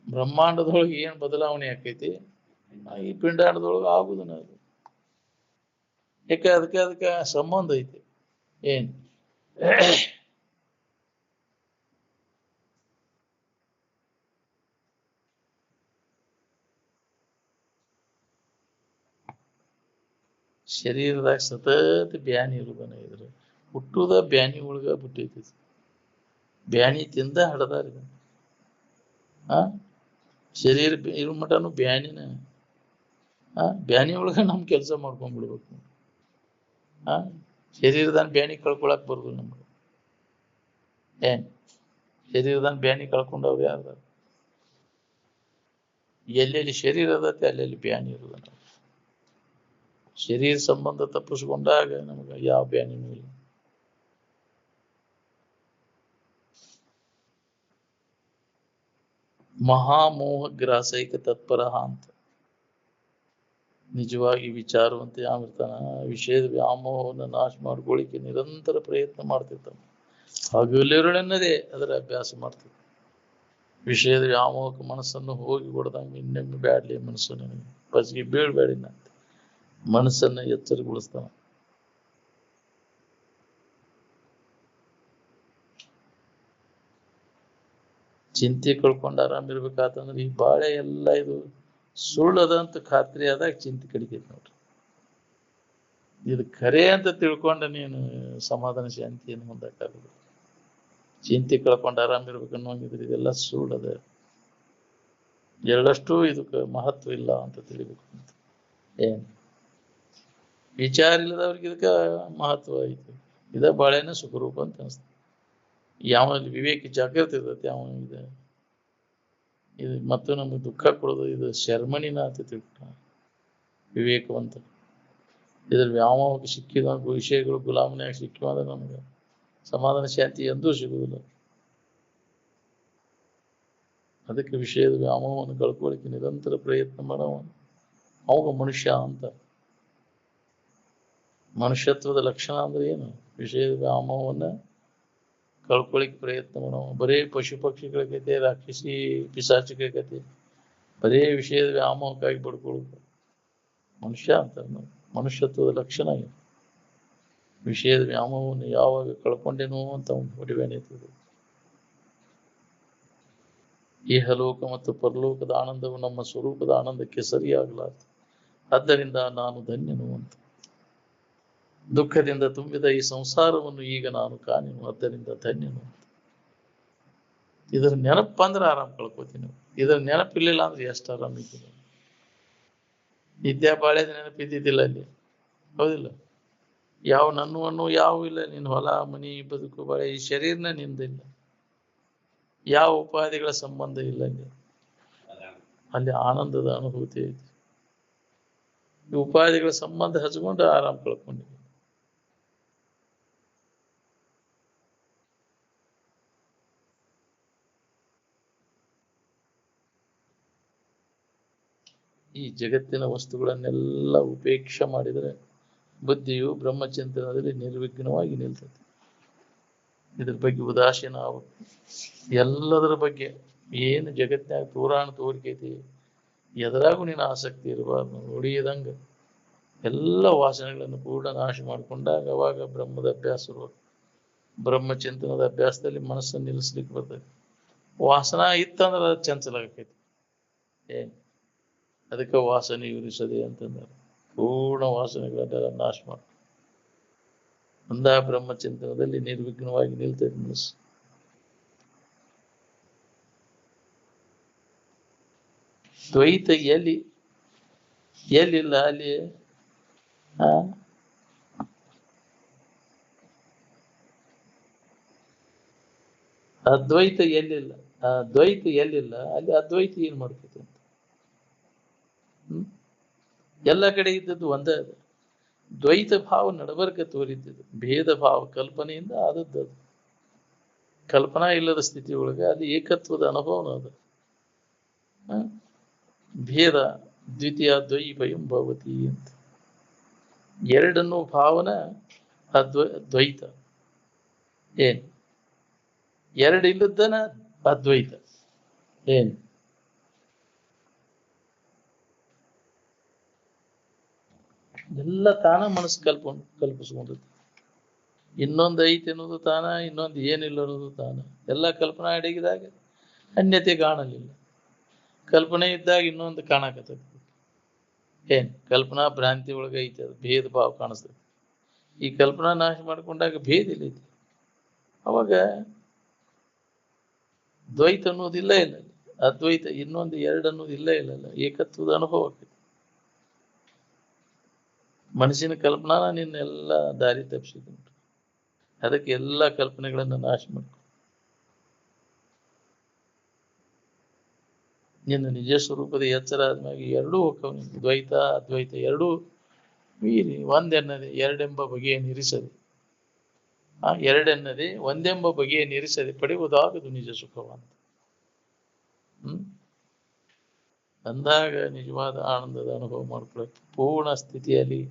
ಬ್ರಹ್ಮಾಂಡದೊಳಗೆ ಏನ್ ಬದಲಾವಣೆ ಆಕೈತಿ ಈ ಪಿಂಡಾಂಡದೊಳಗೆ ಆಗುದನ್ನ ಅದು. ಯಾಕೆ ಅದಕ್ಕೆ ಸಂಬಂಧ ಐತಿ. ಏನ್ ಶರೀರದಾಗ ಸತತ ಬ್ಯಾನಿ ಇರುದನ ಇದ್ರ ಹುಟ್ಟುದ ಬ್ಯಾನಿ ಒಳಗ ಬಿಟ್ಟೈತಿ. ಬ್ಯಾನಿ ತಿಂದ ಹಡದಾರ ಶರೀರ ಇರು ಮಟನು ಬ್ಯಾನಿನ ಬ್ಯಾನಿ ಒಳಗ ನಮ್ ಕೆಲಸ ಮಾಡ್ಕೊಂಡ್ಬಿಡ್ಬೇಕು. ಶರೀರದಾನ ಬ್ಯಾನಿ ಕಳ್ಕೊಳಕ್ ಬರುದು ನಮ್ಗೆ. ಏನ್ ಶರೀರದಾನ ಬ್ಯಾನಿ ಕಳ್ಕೊಂಡವ್ರು ಯಾರ್ದಾರ? ಎಲ್ಲೆಲ್ಲಿ ಶರೀರ ಅದತ್ತೆ ಅಲ್ಲೆಲ್ಲಿ ಬ್ಯಾನಿ ಇರುದ. ಶರೀರ ಸಂಬಂಧ ತಪ್ಪಿಸ್ಕೊಂಡಾಗ ನಮ್ಗೆ ಯಾವ ಬ್ಯಾನಿನೂ ಇಲ್ಲ. ಮಹಾಮೋಹ ಗ್ರಾಸೈಕ ತತ್ಪರ ಅಂತ ನಿಜವಾಗಿ ವಿಚಾರವಂತೆ ಯಾವಿರ್ತಾನ ವಿಷಯದ ವ್ಯಾಮೋಹವನ್ನು ನಾಶ ಮಾಡ್ಕೊಳ್ಳಿಕ್ಕೆ ನಿರಂತರ ಪ್ರಯತ್ನ ಮಾಡ್ತಿರ್ತಾನೆ. ಹಗಲಿರುಳೆನ್ನದೇ ಅದರ ಅಭ್ಯಾಸ ಮಾಡ್ತಿರ್ತಾನೆ. ವಿಷಯದ ವ್ಯಾಮೋಹಕ್ಕೆ ಮನಸ್ಸನ್ನು ಹೋಗಿ ಕೊಡ್ದಂಗೆ ಇನ್ನೊಮ್ಮೆ ಬ್ಯಾಡ್ಲಿ ಮನಸ್ಸು ನನಗೆ ಬಸ್ಗೆ ಬೀಳ್ಬೇಡಿನ ಅಂತ ಮನಸ್ಸನ್ನ ಎಚ್ಚರಗೊಳಿಸ್ತಾನ. ಚಿಂತೆ ಕಳ್ಕೊಂಡು ಆರಾಮಿರ್ಬೇಕಾತಂದ್ರೆ ಈ ಬಾಳೆ ಎಲ್ಲ ಇದು ಸುಳ್ಳದಂತ ಖಾತ್ರಿ ಆದಾಗ ಚಿಂತೆ ಕಡಿತೈತಿ ನೋಡ್ರಿ. ಇದು ಖರೆ ಅಂತ ತಿಳ್ಕೊಂಡ ನೀನು ಸಮಾಧಾನ ಶಾಂತಿಯನ್ನು ಹೊಂದಕ್ಕಾಗಲ್ಲ. ಚಿಂತೆ ಕಳ್ಕೊಂಡು ಆರಾಮಿರ್ಬೇಕು ಅನ್ನೋಂಗಿದ್ರೆ ಇದೆಲ್ಲ ಸುಳ್ಳದ. ಎರಡಷ್ಟು ಇದಕ್ಕೆ ಮಹತ್ವ ಇಲ್ಲ ಅಂತ ತಿಳಿಬೇಕು ಅಂತ. ಏನ್ ವಿಚಾರ ಇಲ್ಲದವ್ರಿಗೆ ಇದಕ್ಕೆ ಮಹತ್ವ ಐತಿ. ಇದ ಬಾಳೆನ ಸುಖರೂಪ ಅಂತ ಅನಿಸ್ತದೆ. ಯಾವನಲ್ಲಿ ವಿವೇಕ ಜಾಗೃತಿ ಇರ್ತೈತಿ ಯಾವ ಇದು ಮತ್ತು ನಮ್ಗೆ ದುಃಖ ಕೊಡೋದು ಇದು ಶರ್ಮಣಿನ ಅಂತ ತಿಳ್ಕೊಂಡ ವಿವೇಕವಂತ. ಇದ್ರ ವ್ಯಾಮೋಹಕ್ಕೆ ಸಿಕ್ಕಿದ ವಿಷಯಗಳು ಗುಲಾಮನೆಯಾಗಿ ಸಿಕ್ಕಿವ ಅಂದ್ರೆ ನಮ್ಗೆ ಸಮಾಧಾನ ಶಾಂತಿ ಎಂದೂ ಸಿಗುವುದಿಲ್ಲ. ಅದಕ್ಕೆ ವಿಷಯದ ವ್ಯಾಮೋಹವನ್ನು ಕಳ್ಕೊಳ್ಳಿಕ್ಕೆ ನಿರಂತರ ಪ್ರಯತ್ನ ಮಾಡವ ಅವಾಗ ಮನುಷ್ಯ ಅಂತ. ಮನುಷ್ಯತ್ವದ ಲಕ್ಷಣ ಅಂದ್ರೆ ಏನು? ವಿಷಯದ ವ್ಯಾಮೋಹವನ್ನ ಕಳ್ಕೊಳ್ಳಿಕ್ಕೆ ಪ್ರಯತ್ನ ಮಾಡವ. ಬರೇ ಪಶು ಪಕ್ಷಿಗಳ ಕತೆ, ರಾಕ್ಷಸಿ ಪಿಸಾಚಿಗಳ ಕತೆ, ಬರೇ ವಿಷಯದ ವ್ಯಾಮೋಹಕ್ಕಾಗಿ ಬಡ್ಕೊಳ್ಳೋದು ಮನುಷ್ಯ ಅಂತ. ಮನುಷ್ಯತ್ವದ ಲಕ್ಷಣ ಏನು? ವಿಷಯದ ವ್ಯಾಮೋಹವನ್ನು ಯಾವಾಗ ಕಳ್ಕೊಂಡೇನೋ ಅಂತ ಒಂದು ಹೊಡಿಬೇನಿರ್ತದೆ. ಇಹಲೋಕ ಮತ್ತು ಪರಲೋಕದ ಆನಂದವು ನಮ್ಮ ಸ್ವರೂಪದ ಆನಂದಕ್ಕೆ ಸರಿಯಾಗಲಾರದು. ಆದ್ದರಿಂದ ನಾನು ಧನ್ಯನು ಅಂತ. ದುಃಖದಿಂದ ತುಂಬಿದ ಈ ಸಂಸಾರವನ್ನು ಈಗ ನಾನು ಕಾಣೆನು, ಆದ್ದರಿಂದ ಧನ್ಯನು ಅಂತ. ಇದರ ನೆನಪಂದ್ರೆ ಆರಾಮ್ ಕಳ್ಕೊತೀನಿ. ಇದರ ನೆನಪಿರ್ಲಿಲ್ಲ ಅಂದ್ರೆ ಎಷ್ಟು ಆರಾಮ ಇದ್ದೀನಿ. ವಿದ್ಯಾ ಬಾಳೆದ ನೆನಪಿದ್ದಿದ್ದಿಲ್ಲ ಅಲ್ಲಿ, ಹೌದಿಲ್ಲ? ಯಾವ ನನ್ನವನ್ನು ಯಾವ ಇಲ್ಲ. ನಿನ್ನ ಹೊಲ ಮನಿ ಬದುಕು ಬಾಳೆ ಈ ಶರೀರನ ನಿಂದಿಲ್ಲ. ಯಾವ ಉಪಾಧಿಗಳ ಸಂಬಂಧ ಇಲ್ಲ ಅಲ್ಲಿ. ಅಲ್ಲಿ ಆನಂದದ ಅನುಭೂತಿ ಐತಿ. ಈ ಉಪಾಧಿಗಳ ಸಂಬಂಧ ಹಚ್ಕೊಂಡು ಆರಾಮ್ ಕಳ್ಕೊಂಡಿದ್ದೀನಿ. ಈ ಜಗತ್ತಿನ ವಸ್ತುಗಳನ್ನೆಲ್ಲ ಉಪೇಕ್ಷೆ ಮಾಡಿದರೆ ಬುದ್ಧಿಯು ಬ್ರಹ್ಮಚಿಂತನದಲ್ಲಿ ನಿರ್ವಿಘ್ನವಾಗಿ ನಿಲ್ತದೆ. ಇದ್ರ ಬಗ್ಗೆ ಉದಾಸೀನ ಆಗ್ಬೇಕು. ಎಲ್ಲದರ ಬಗ್ಗೆ ಏನು ಜಗತ್ತಿನಾಗ ಪುರಾಣ ತೋರಿಕೈತಿ ಎದರಾಗೂ ನೀನು ಆಸಕ್ತಿ ಇರಬಾರ್ದು. ಉಳಿಯದಂಗ ಎಲ್ಲ ವಾಸನೆಗಳನ್ನು ಕೂಡ ನಾಶ ಮಾಡಿಕೊಂಡಾಗ ಅವಾಗ ಬ್ರಹ್ಮದ ಅಭ್ಯಾಸ ಬ್ರಹ್ಮಚಿಂತನದ ಅಭ್ಯಾಸದಲ್ಲಿ ಮನಸ್ಸನ್ನು ನಿಲ್ಲಿಸ್ಲಿಕ್ಕೆ ಬರ್ತದೆ. ವಾಸನ ಇತ್ತಂದ್ರೆ ಅದು ಚಂಚಲಾಗೈತಿ. ಅದಕ್ಕೆ ವಾಸನೆ ಉರಿಸದೆ ಅಂತಂದ್ರೆ ಪೂರ್ಣ ವಾಸನೆಗಳನ್ನೆಲ್ಲ ನಾಶ ಮಾಡಿ ಅಂದ ಬ್ರಹ್ಮಚಿಂತನದಲ್ಲಿ ನಿರ್ವಿಘ್ನವಾಗಿ ನಿಲ್ತದೆ ಮನಸ್ಸು. ದ್ವೈತ ಎಲ್ಲಿಲ್ಲ ಅಲ್ಲಿ ಅದ್ವೈತ ಎಲ್ಲಿಲ್ಲ, ದ್ವೈತ ಎಲ್ಲಿಲ್ಲ ಅಲ್ಲಿ ಅದ್ವೈತ ಏನ್ ಮಾಡ್ತೈತೆ ಅಂತ. ಎಲ್ಲ ಕಡೆ ಇದ್ದದ್ದು ಒಂದೇ ಅದು. ದ್ವೈತ ಭಾವ ನಡಬರ್ಕ ತೋರಿದ್ದದು, ಭೇದ ಭಾವ ಕಲ್ಪನೆಯಿಂದ ಆದದ್ದು. ಕಲ್ಪನಾ ಇಲ್ಲದ ಸ್ಥಿತಿ ಒಳಗೆ ಅದು ಏಕತ್ವದ ಅನುಭವನ ಅದು. ಭೇದ ದ್ವಿತೀಯ ದ್ವೈಭಯಂ ಭವತಿ ಅಂತ. ಎರಡನ್ನು ಭಾವನ ದ್ವೈತ. ಏನ್ ಎರಡು ಇಲ್ಲದನ ಅದ್ವೈತ. ಏನ್ ಎಲ್ಲ ತಾನ ಮನಸ್ಸು ಕಲ್ಪಿಸ್ಕೊಂಡದ್ದು. ಇನ್ನೊಂದು ಐತಿ ಅನ್ನೋದು ತಾನ, ಇನ್ನೊಂದು ಏನಿಲ್ಲ ಅನ್ನೋದು ತಾನ. ಎಲ್ಲ ಕಲ್ಪನಾ ಅಡಗಿದಾಗ ಅನ್ಯತೆ ಕಾಣಲಿಲ್ಲ. ಕಲ್ಪನೆ ಇದ್ದಾಗ ಇನ್ನೊಂದು ಕಾಣಕತ್ತದ. ಏನ್ ಕಲ್ಪನಾ ಭ್ರಾಂತಿ ಒಳಗೆ ಐತಿ, ಅದು ಭೇದ ಭಾವ ಕಾಣಿಸ್ತದೆ. ಈ ಕಲ್ಪನಾ ನಾಶ ಮಾಡ್ಕೊಂಡಾಗ ಭೇದ ಇಲ್ಲ ಐತಿ. ಅವಾಗ ದ್ವೈತ ಅನ್ನೋದಿಲ್ಲ ಇಲ್ಲ, ಅದ್ವೈತ ಇನ್ನೊಂದು ಎರಡು ಅನ್ನೋದು ಇಲ್ಲ ಇಲ್ಲ, ಏಕತ್ವದ ಅನುಭವ ಆಗ್ತದೆ. ಮನಸ್ಸಿನ ಕಲ್ಪನಾನ ನಿನ್ನೆಲ್ಲ ದಾರಿ ತಪ್ಪಿಸಿದುಂಟು. ಅದಕ್ಕೆ ಎಲ್ಲ ಕಲ್ಪನೆಗಳನ್ನು ನಾಶ ಮಾಡ್ಕೊ ನಿನ್ನ ನಿಜ ಸ್ವರೂಪದ ಎಚ್ಚರ ಆದ್ಮ್ಯಾಗ ಎರಡೂ ಹೋಗ್ತಾವ. ದ್ವೈತ ಅದ್ವೈತ ಎರಡೂ ಮೀರಿ ಒಂದೆನ್ನದೆ ಎರಡೆಂಬ ಬಗೆಯನ್ನು ಇರಿಸದೆ, ಎರಡೆನ್ನದೆ ಒಂದೆಂಬ ಬಗೆಯನ್ನು ಇರಿಸದೆ ಪಡೆಯುವುದಾಗದು ನಿಜ ಸುಖವಂತ. ಅಂದಾಗ ನಿಜವಾದ ಆನಂದದ ಅನುಭವ ಮಾಡ್ಕೊಳಕ್ಕೆ ಪೂರ್ಣ ಸ್ಥಿತಿಯಲ್ಲಿ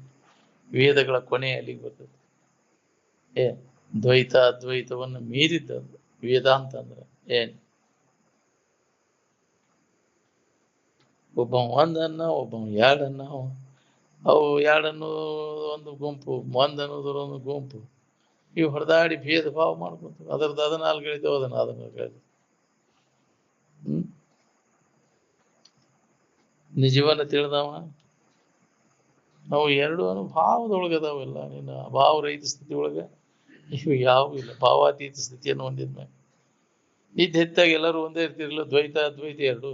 ವೇದಗಳ ಕೊನೆಯಲ್ಲಿ ಬರ್ತದೆ. ದ್ವೈತ ಅದ್ವೈತವನ್ನು ಮೀರಿದ್ದದ್ದು ವೇದಾಂತ ಅಂದ್ರೆ ಏನ್? ಒಬ್ಬ ಒಂದನ್ನ ಒಬ್ಬ ಎರಡನ್ನ, ಅವು ಎರಡನ್ನು ಒಂದು ಗುಂಪು, ಒಂದನ್ನೋದ್ರ ಒಂದು ಗುಂಪು, ಇವು ಹೊಡೆದಾಡಿ ಭೇದ ಭಾವ ಮಾಡ್ಕೊಂತ ಅದರದ್ದು ಅದನ್ನ ಅಲ್ಲಿ ಗಳಿತೇವೆ, ಅದನ್ನ ಗಳಿತ. ನಿಜವನ್ನ ತಿಳಿದವ ನಾವು ಎರಡು ಭಾವದೊಳಗದಾವೆಲ್ಲ. ನಿನ್ನ ಭಾವ ರಹಿತ ಸ್ಥಿತಿ ಒಳಗೆ ಇವು ಯಾವೂ ಇಲ್ಲ. ಭಾವಾತೀತ ಸ್ಥಿತಿಯನ್ನು ಹೊಂದಿದ್ಮೇಲೆ ನಿದ್ದೆ ಹೆತ್ತಾಗ ಎಲ್ಲರೂ ಒಂದೇ ಇರ್ತಿರ್ಲಿಲ್ಲ. ದ್ವೈತ ಅದ್ವೈತ ಎರಡು.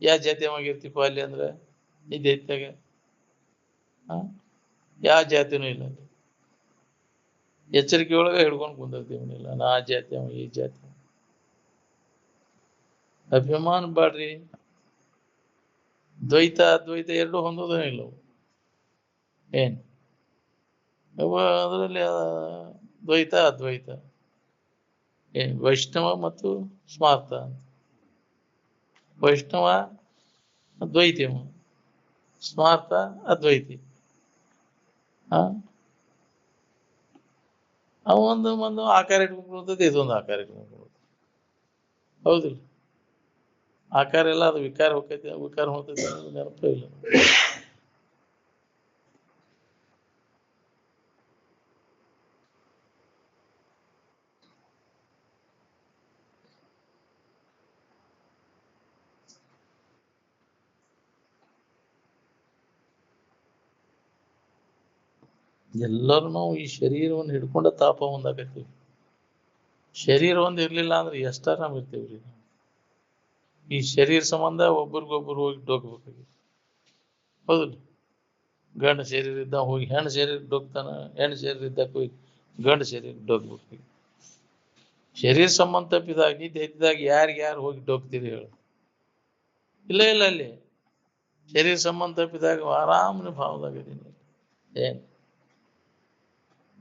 ಯಾವ ಜಾತಿಯವಾಗಿರ್ತಿಪ್ಪ ಅಲ್ಲಿ ಅಂದ್ರೆ ನಿದ್ದೆ ಹೆತ್ತಾಗ ಯಾವ ಜಾತಿನೂ ಇಲ್ಲ. ಎಚ್ಚರಿಕೆ ಒಳಗೆ ಹಿಡ್ಕೊಂಡು ಕುಂದಿರ್ತೀವನಿಲ್ಲ. ನಾ ಜಾತಿ ಅವ ಈ ಜಾತಿ. ಅಭಿಮಾನ ಬಾಡ್ರಿ. ದ್ವೈತ ಅದ್ವೈತ ಎರಡು ಹೊಂದೋದೇ ಇಲ್ಲ. ಏನ್ ಅದರಲ್ಲಿ ದ್ವೈತ ಅದ್ವೈತ ಏನ್ ವೈಷ್ಣವ ಮತ್ತು ಸ್ಮಾರ್ತ. ವೈಷ್ಣವ ದ್ವೈತಿ, ಸ್ಮಾರ್ತ ಅದ್ವೈತಿ. ಅವ ಒಂದು ಆಕಾರ ಇಟ್ಕೊಂಡ್ಬಿಡ್ತದೆ, ಇದೊಂದು ಆಕಾರ ಇಟ್ಕೊಂಡ್ಬಿಡ್ತದೆ. ಹೌದಿಲ್ಲ? ಆಕಾರ ಎಲ್ಲ ಅದು ವಿಕಾರ ಹೋಗ್ತೈತಿ, ವಿಕಾರ ಹೋಗ್ತೈತಿ ಅನ್ನೋದು ನೆನಪೇ ಇಲ್ಲ. ಎಲ್ಲರೂ ನಾವು ಈ ಶರೀರವನ್ನು ಹಿಡ್ಕೊಂಡ ತಾಪ ಒಂದಾಗತ್ತೀವಿ. ಶರೀರ ಒಂದು ಇರ್ಲಿಲ್ಲ ಅಂದ್ರೆ ಎಷ್ಟ ಆರಾಮ್ ಇರ್ತೀವ್ರಿ. ಈ ಶರೀರ ಸಂಬಂಧ ಒಬ್ರಿಗೊಬ್ರು ಹೋಗಿ ಡೋಗ್ಬೇಕಾಗಿ. ಹೌದಿಲ್ಲ? ಗಂಡ ಶರೀರ ಇದ್ದ ಹೋಗಿ ಹೆಣ್ಣು ಶರೀರ ಡೋಗ್ತಾನ, ಹೆಣ್ಣು ಶರೀರ ಇದ್ದಕ್ಕೆ ಹೋಗಿ ಗಂಡ ಶರೀರ ಡೋಗ್ಬೇಕು. ಶರೀರ ಸಂಬಂಧ ತಪ್ಪಿದಾಗ ಎದ್ದಿದಾಗ ಯಾರು ಹೋಗಿ ಡೋಗ್ತೀರಿ ಹೇಳು? ಇಲ್ಲ ಇಲ್ಲ. ಅಲ್ಲಿ ಶರೀರ ಸಂಬಂಧ ತಪ್ಪಿದಾಗ ಆರಾಮನ ಭಾವದಾಗಿದ್ದೀನಿ. ಏನ್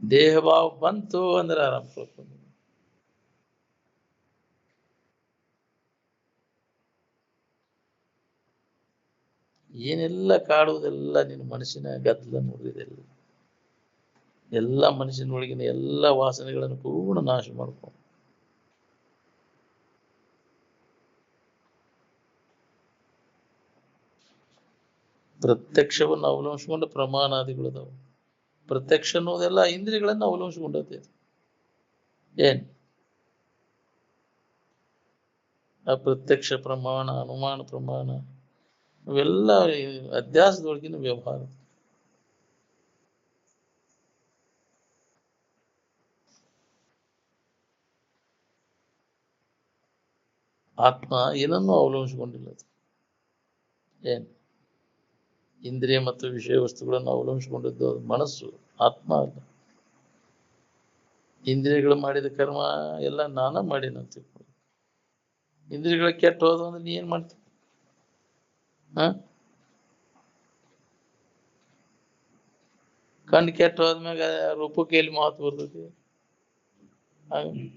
ದೇಹ ಭಾವ ಬಂತು ಅಂದ್ರೆ ಆರಾಮ್ ಕಳ್ಕೊಂಡು. ಏನೆಲ್ಲ ಕಾಡುವುದೆಲ್ಲ ನಿನ್ನ ಮನಸ್ಸಿನ ಗದ್ದಲ ನೋಡಿದೆಲ್ಲ. ಎಲ್ಲ ಮನಸ್ಸಿನೊಳಗಿನ ಎಲ್ಲ ವಾಸನೆಗಳನ್ನು ಪೂರ್ಣ ನಾಶ ಮಾಡ್ಕೊಂಡು ಪ್ರತ್ಯಕ್ಷವನ್ನು ಅವಲಂಬಿಸಿಕೊಂಡು ಪ್ರಮಾಣಾದಿಗಳದಾವ. ಪ್ರತ್ಯಕ್ಷ ಅನ್ನೋದೆಲ್ಲ ಇಂದ್ರಿಯಗಳನ್ನು ಅವಲಂಬಿಸಿಕೊಂಡತೆ. ಏನ್ ಅಪ್ರತ್ಯಕ್ಷ ಪ್ರಮಾಣ, ಅನುಮಾನ ಪ್ರಮಾಣ ಇವೆಲ್ಲ ಅಧ್ಯಾಸದೊಳಗಿನ ವ್ಯವಹಾರ. ಆತ್ಮ ಏನನ್ನೂ ಅವಲಂಬಿಸಿಕೊಂಡಿಲ್ಲ. ಏನ್ ಇಂದ್ರಿಯ ಮತ್ತು ವಿಷಯ ವಸ್ತುಗಳನ್ನು ಅವಲಂಬಿಸಿಕೊಂಡಿದ್ದು ಮನಸ್ಸು, ಆತ್ಮ ಅಲ್ಲ. ಇಂದ್ರಿಯಗಳು ಮಾಡಿದ ಕರ್ಮ ಎಲ್ಲ ನಾನ ಮಾಡಿನಂತ. ಇಂದ್ರಿಯಗಳ ಕೆಟ್ಟ ಹೋದ ಅಂದ್ರೆ ನೀ ಏನ್ ಮಾಡ್ತಿ? ಕಣ್ಣು ಕೆಟ್ಟ ಹೋದ್ಮ್ಯಾಗ ರೂಪಕ್ಕೆ ಎಲ್ಲಿ ಮಹತ್ವ ಬರ್ತೈತಿ?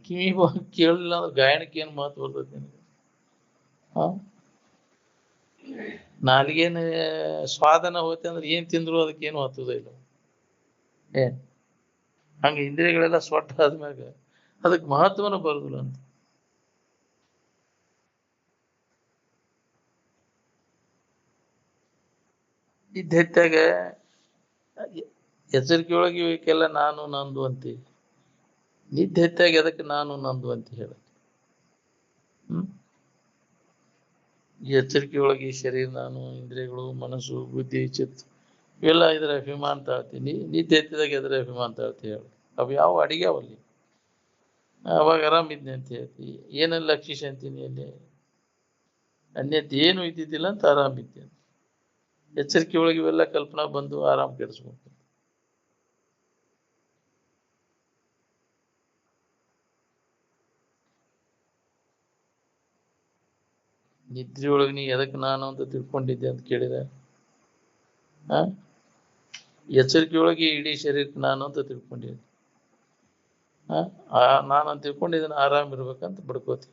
ಕಿವಿ ಕೇಳಲಿಲ್ಲ ಅಂದ್ರೆ ಗಾಯನಕ್ಕೆ ಏನ್ ಮಹತ್ವ ಬರ್ತೈತಿ ನಿನಗೆ? ನಾಲಿಗೇನು ಸ್ವಾದನ ಹೋಯ್ತು ಅಂದ್ರೆ ಏನ್ ತಿಂದ್ರು ಅದಕ್ಕೇನು ಹತ್ತದ ಇಲ್ಲ. ಏನ್ ಹಂಗ ಇಂದ್ರಿಯಗಳೆಲ್ಲ ಸ್ವಟ್ಟ ಆದ್ಮ್ಯಾಗ ಅದಕ್ಕೆ ಮಹತ್ವನ ಬರುದಿಲ್ಲ ಅಂತ. ಇದ್ದೆತ್ತಾಗ ಎಚ್ಚರಿಕೆ ಒಳಗೆ ಇವಕ್ಕೆಲ್ಲ ನಾನು ನಂದು ಅಂತಿ. ನಿದ್ದೆ ಹೆಚ್ಚಾಗಿ ಅದಕ್ಕೆ ನಾನು ನಂದು ಅಂತ ಹೇಳ. ಈ ಎಚ್ಚರಿಕೆ ಒಳಗೆ ಶರೀರ ನಾನು, ಇಂದ್ರಿಯಗಳು, ಮನಸ್ಸು, ಬುದ್ಧಿ, ಚಿತ್ತ ಇವೆಲ್ಲ ಇದರ ಅಭಿಮಾನ ತಾಳ್ತೀನಿ. ನಿದ್ದೆ ಎತ್ತಿದಾಗ ಎದರ ಅಭಿಮಾನ ತಾಳ್ತಿ ಹೇಳು. ಅವು ಯಾವ ಅಡಿಗೆ ಅವಲ್ಲಿ ಅವಾಗ ಆರಾಮಿದ್ನಿ ಅಂತ ಹೇಳ್ತಿ. ಏನೆಲ್ಲ ಲಕ್ಷಿಸ ಅಂತೀನಿ ಅಲ್ಲಿ ಅನ್ಯತೆ ಏನು ಇದ್ದಿದ್ದಿಲ್ಲ ಅಂತ ಆರಾಮಿದ್ದೆ ಅಂತ. ಎಚ್ಚರಿಕೆ ಒಳಗೆ ಇವೆಲ್ಲ ಕಲ್ಪನಾ ಬಂದು ಆರಾಮ್ ಕೆಡಿಸ್ಬೇಕು. ನಿದ್ರೆಯೊಳಗೆ ನೀ ಎದಕ್ಕೆ ನಾನು ಅಂತ ತಿಳ್ಕೊಂಡಿದ್ದೆ ಅಂತ ಕೇಳಿದ, ಎಚ್ಚರಿಕೆ ಒಳಗೆ ಇಡೀ ಶರೀರಕ್ಕೆ ನಾನು ಅಂತ ತಿಳ್ಕೊಂಡಿದ್ದೆ. ನಾನು ಅಂತ ತಿಳ್ಕೊಂಡಿದ್ದೇನೆ ಆರಾಮ್ ಇರ್ಬೇಕಂತ ಬಡ್ಕೋತಿ.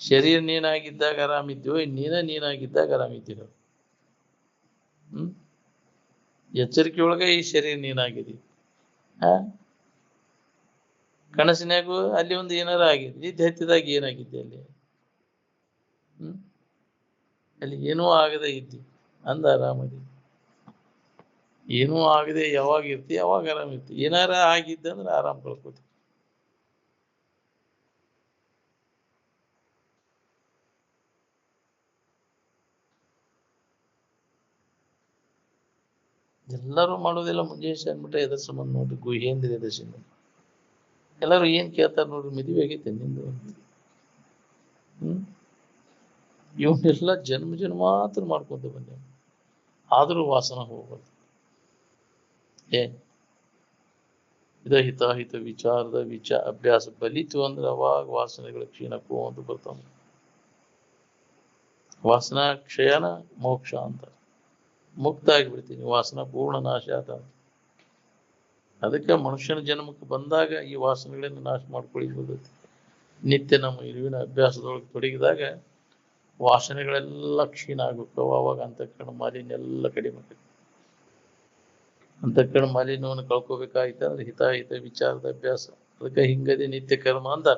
ಶರೀರ ನೀನಾಗಿದ್ದಾಗ ಆರಾಮಿದ್ಯೋ, ನೀನಾಗಿದ್ದಾಗ ಆರಾಮಿದ್ದೀರ. ಎಚ್ಚರಿಕೆ ಒಳಗೆ ಈ ಶರೀರ ನೀನಾಗಿದ್ದೀವಿ. ಕನಸಿನಾಗೂ ಅಲ್ಲಿ ಒಂದು ಏನಾರ ಆಗಿದೆ. ನಿದ್ದೆ ಹತ್ತಿದಾಗ ಏನಾಗಿದ್ದೆ ಅಲ್ಲಿ? ಅಲ್ಲಿ ಏನೂ ಆಗದೆ ಇದ್ದಿ ಅಂದ ಆರಾಮದಿ. ಏನೂ ಆಗದೆ ಯಾವಾಗ ಇರ್ತಿ ಯಾವಾಗ ಆರಾಮಿರ್ತಿ. ಏನಾರ ಆಗಿದ್ದಂದ್ರೆ ಆರಾಮ್ ಕಳ್ಕೋತಿ. ಎಲ್ಲರೂ ಮಾಡೋದಿಲ್ಲ. ಮುಂಜಾನೆ ಅಂದ್ಬಿಟ್ರೆ ಎದ್ರ ಸಂಬಂಧ ನೋಡ್ರಿ, ಗುಹೇಂದ್ರ ದಶಿಂದ ಎಲ್ಲರೂ ಏನ್ ಕೇಳ್ತಾರ ನೋಡ್ರಿ, ಮದುವೆ ಆಗೈತೆ ನಿಂದು ಅಂತ. ಇವನ್ನೆಲ್ಲ ಜನ್ಮ ಮಾತ್ರ ಮಾಡ್ಕೊಂತ ಬಂದ, ಆದ್ರೂ ವಾಸನ ಹೋಗ್ಬಾರ್ದು. ಇದ ಹಿತಾಹಿತ ವಿಚಾರದ ಅಭ್ಯಾಸ ಬಲಿತು ಅಂದ್ರೆ ಅವಾಗ ವಾಸನೆಗಳ ಕ್ಷೀಣಕ್ಕೂ ಅಂತ ಬರ್ತಾವ. ವಾಸನಾ ಕ್ಷಯನ ಮೋಕ್ಷ ಅಂತ. ಮುಕ್ತ ಆಗಿಬಿಡ್ತೀನಿ, ವಾಸನ ಪೂರ್ಣ ನಾಶ ಆತ. ಅದಕ್ಕೆ ಮನುಷ್ಯನ ಜನ್ಮಕ್ಕೆ ಬಂದಾಗ ಈ ವಾಸನೆಗಳಿಂದ ನಾಶ ಮಾಡ್ಕೊಳ್ಳಿ. ನಿತ್ಯ ನಮ್ಮ ಇರುವಿನ ಅಭ್ಯಾಸದೊಳಗೆ ತೊಡಗಿದಾಗ ವಾಸನೆಗಳೆಲ್ಲ ಕ್ಷೀಣ ಆಗ್ಬೇಕು. ಅವಾಗ ಅಂತಃಕರಣ ಮಾಲಿನ್ಯ ಎಲ್ಲ ಕಡಿಮೆ ಆಗ್ತದೆ. ಅಂತಃಕರಣ ಮಾಲಿನ್ಯವನ್ನು ಕಳ್ಕೋಬೇಕಾಯ್ತು ಅಂದ್ರೆ ಹಿತಾಹಿತ ವಿಚಾರದ ಅಭ್ಯಾಸ. ಅದಕ್ಕೆ ಹಿಂಗದೆ ನಿತ್ಯ ಕರ್ಮ ಅಂದ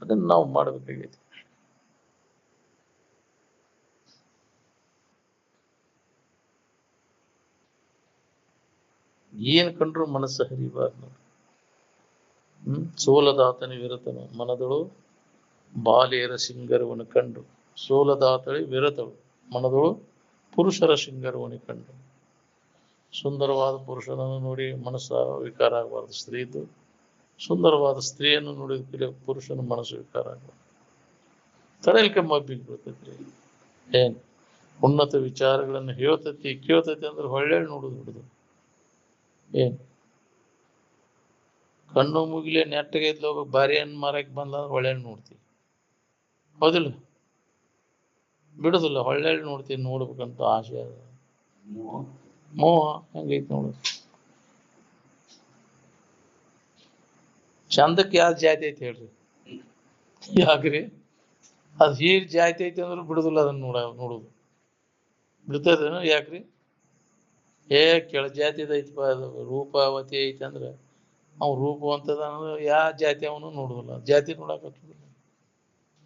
ಅದನ್ನ ನಾವು ಮಾಡ್ಬೇಕಾಗೈತಿ. ಏನ್ ಕಂಡ್ರು ಮನಸ್ಸು ಹರಿಬಾರ್ದು. ಸೋಲದಾತನಿ ವಿರತನು ಮನದಳು ಬಾಲಿಯರ ಸಿಂಗರವನ್ನು ಕಂಡು. ಸೋಲದಾತಳಿ ವಿರತಳು ಮನದಳು ಪುರುಷರ ಸಿಂಗರವನ್ನು ಕಂಡು. ಸುಂದರವಾದ ಪುರುಷನನ್ನು ನೋಡಿ ಮನಸ್ಸ ವಿಕಾರ ಆಗಬಾರ್ದು. ಸ್ತ್ರೀದು ಸುಂದರವಾದ ಸ್ತ್ರೀಯನ್ನು ನೋಡಿದ ಪುರುಷನ ಮನಸ್ಸು ವಿಕಾರ ಆಗಬಾರ್ದು. ತಡೆಯಲಿಕ್ಕೆ ಮಬ್ಬಿಗೆ ಬರ್ತೈತ್ರಿ. ಏನ್ ಉನ್ನತ ವಿಚಾರಗಳನ್ನು ಕೇಳ್ತೈತಿ ಅಂದ್ರೆ ಹೊಳ್ಳೆಳು ನೋಡುದು ಬಿಡುದು. ಏನ್ ಕಣ್ಣು ಮುಗಿಲೆ ನೆಟ್ಟಗೆ ಇದ್ಲೋಗ ಬಾರಿ ಹಣ್ಣು ಮಾರಕ್ ಬಂದಂದ್ರೆ ಹೊಳ್ಳೆಳು ನೋಡ್ತೀವಿ, ಹೌದಿಲ್ಲ? ಬಿಡುದಿಲ್ಲ, ಹೊಳ್ಳೆಳು ನೋಡ್ತೀವಿ. ನೋಡ್ಬೇಕಂತ ಆಸೆ ಅದ, ಮೋಹ ಹೆಂಗೈತಿ ನೋಡು. ಚಂದಕ್ಕೆ ಯಾವ್ದು ಜಾತಿ ಐತಿ ಹೇಳ್ರಿ? ಯಾಕ್ರಿ? ಅದು ಹೀರ್ ಜಾತಿ ಐತಿ ಅಂದ್ರೆ ಬಿಡುದಿಲ್ಲ ಅದನ್ನ ನೋಡುದು. ಬಿಡ್ತದೇನು? ಯಾಕ್ರಿ? ಕೆಳ ಜಾತಿದ ಐತಿ ಅದು ರೂಪಾವತಿ ಐತಿ ಅಂದ್ರೆ ಅವ್ ರೂಪವಂತದ ಅಂದ್ರೆ ಯಾವ ಜಾತಿ ಅವನು ನೋಡುದಿಲ್ಲ. ಜಾತಿ ನೋಡಕ್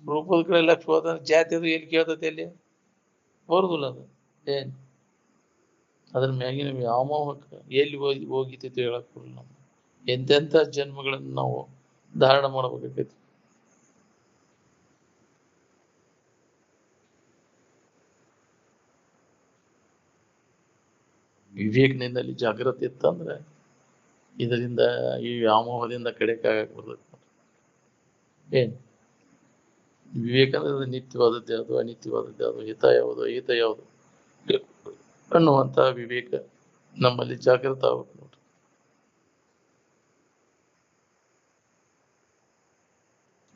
ರೂಪದ ಕಡೆ ಲಕ್ಷ ಹೋದಂದ್ರೆ ಜಾತಿ ಅದು ಎಲ್ಲಿ ಕೇಳ್ತೈತಿ ಅಲ್ಲಿ? ಬರುದಿಲ್ಲ ಅದು. ಏನ್ ಅದ್ರ ಮ್ಯಾಗಿನ ವ್ಯಾಮೋಹಕ್ಕೆ ಎಲ್ಲಿ ಹೋಗಿತ್ತು ಹೇಳಕ್ ಬರಲ್ಲ ನಮ್ಗೆ. ಎಂತೆಂಥ ಜನ್ಮಗಳನ್ನು ನಾವು ಧಾರಣ ಮಾಡ್ಬೇಕಾಗೈತಿ. ವಿವೇಕನಿಂದಲ್ಲಿ ಜಾಗೃತಿ ಇತ್ತಂದ್ರೆ ಇದರಿಂದ ಈ ವ್ಯಾಮೋಹದಿಂದ ಕಡೆಕಾಗಕ್ ಬರ್ತೈತಿ. ಏನ್ ವಿವೇಕ ಅಂದ್ರೆ ನಿತ್ಯವಾದದ್ದು ಯಾವುದು, ಅನಿತ್ಯವಾದದ್ದು ಯಾವುದು, ಹಿತ ಯಾವುದು, ಅಹಿತ ಯಾವುದು ಅನ್ನುವಂತ ವಿವೇಕ ನಮ್ಮಲ್ಲಿ ಜಾಗೃತ ಆಗ್ಬೇಕು ನೋಡ್ರಿ.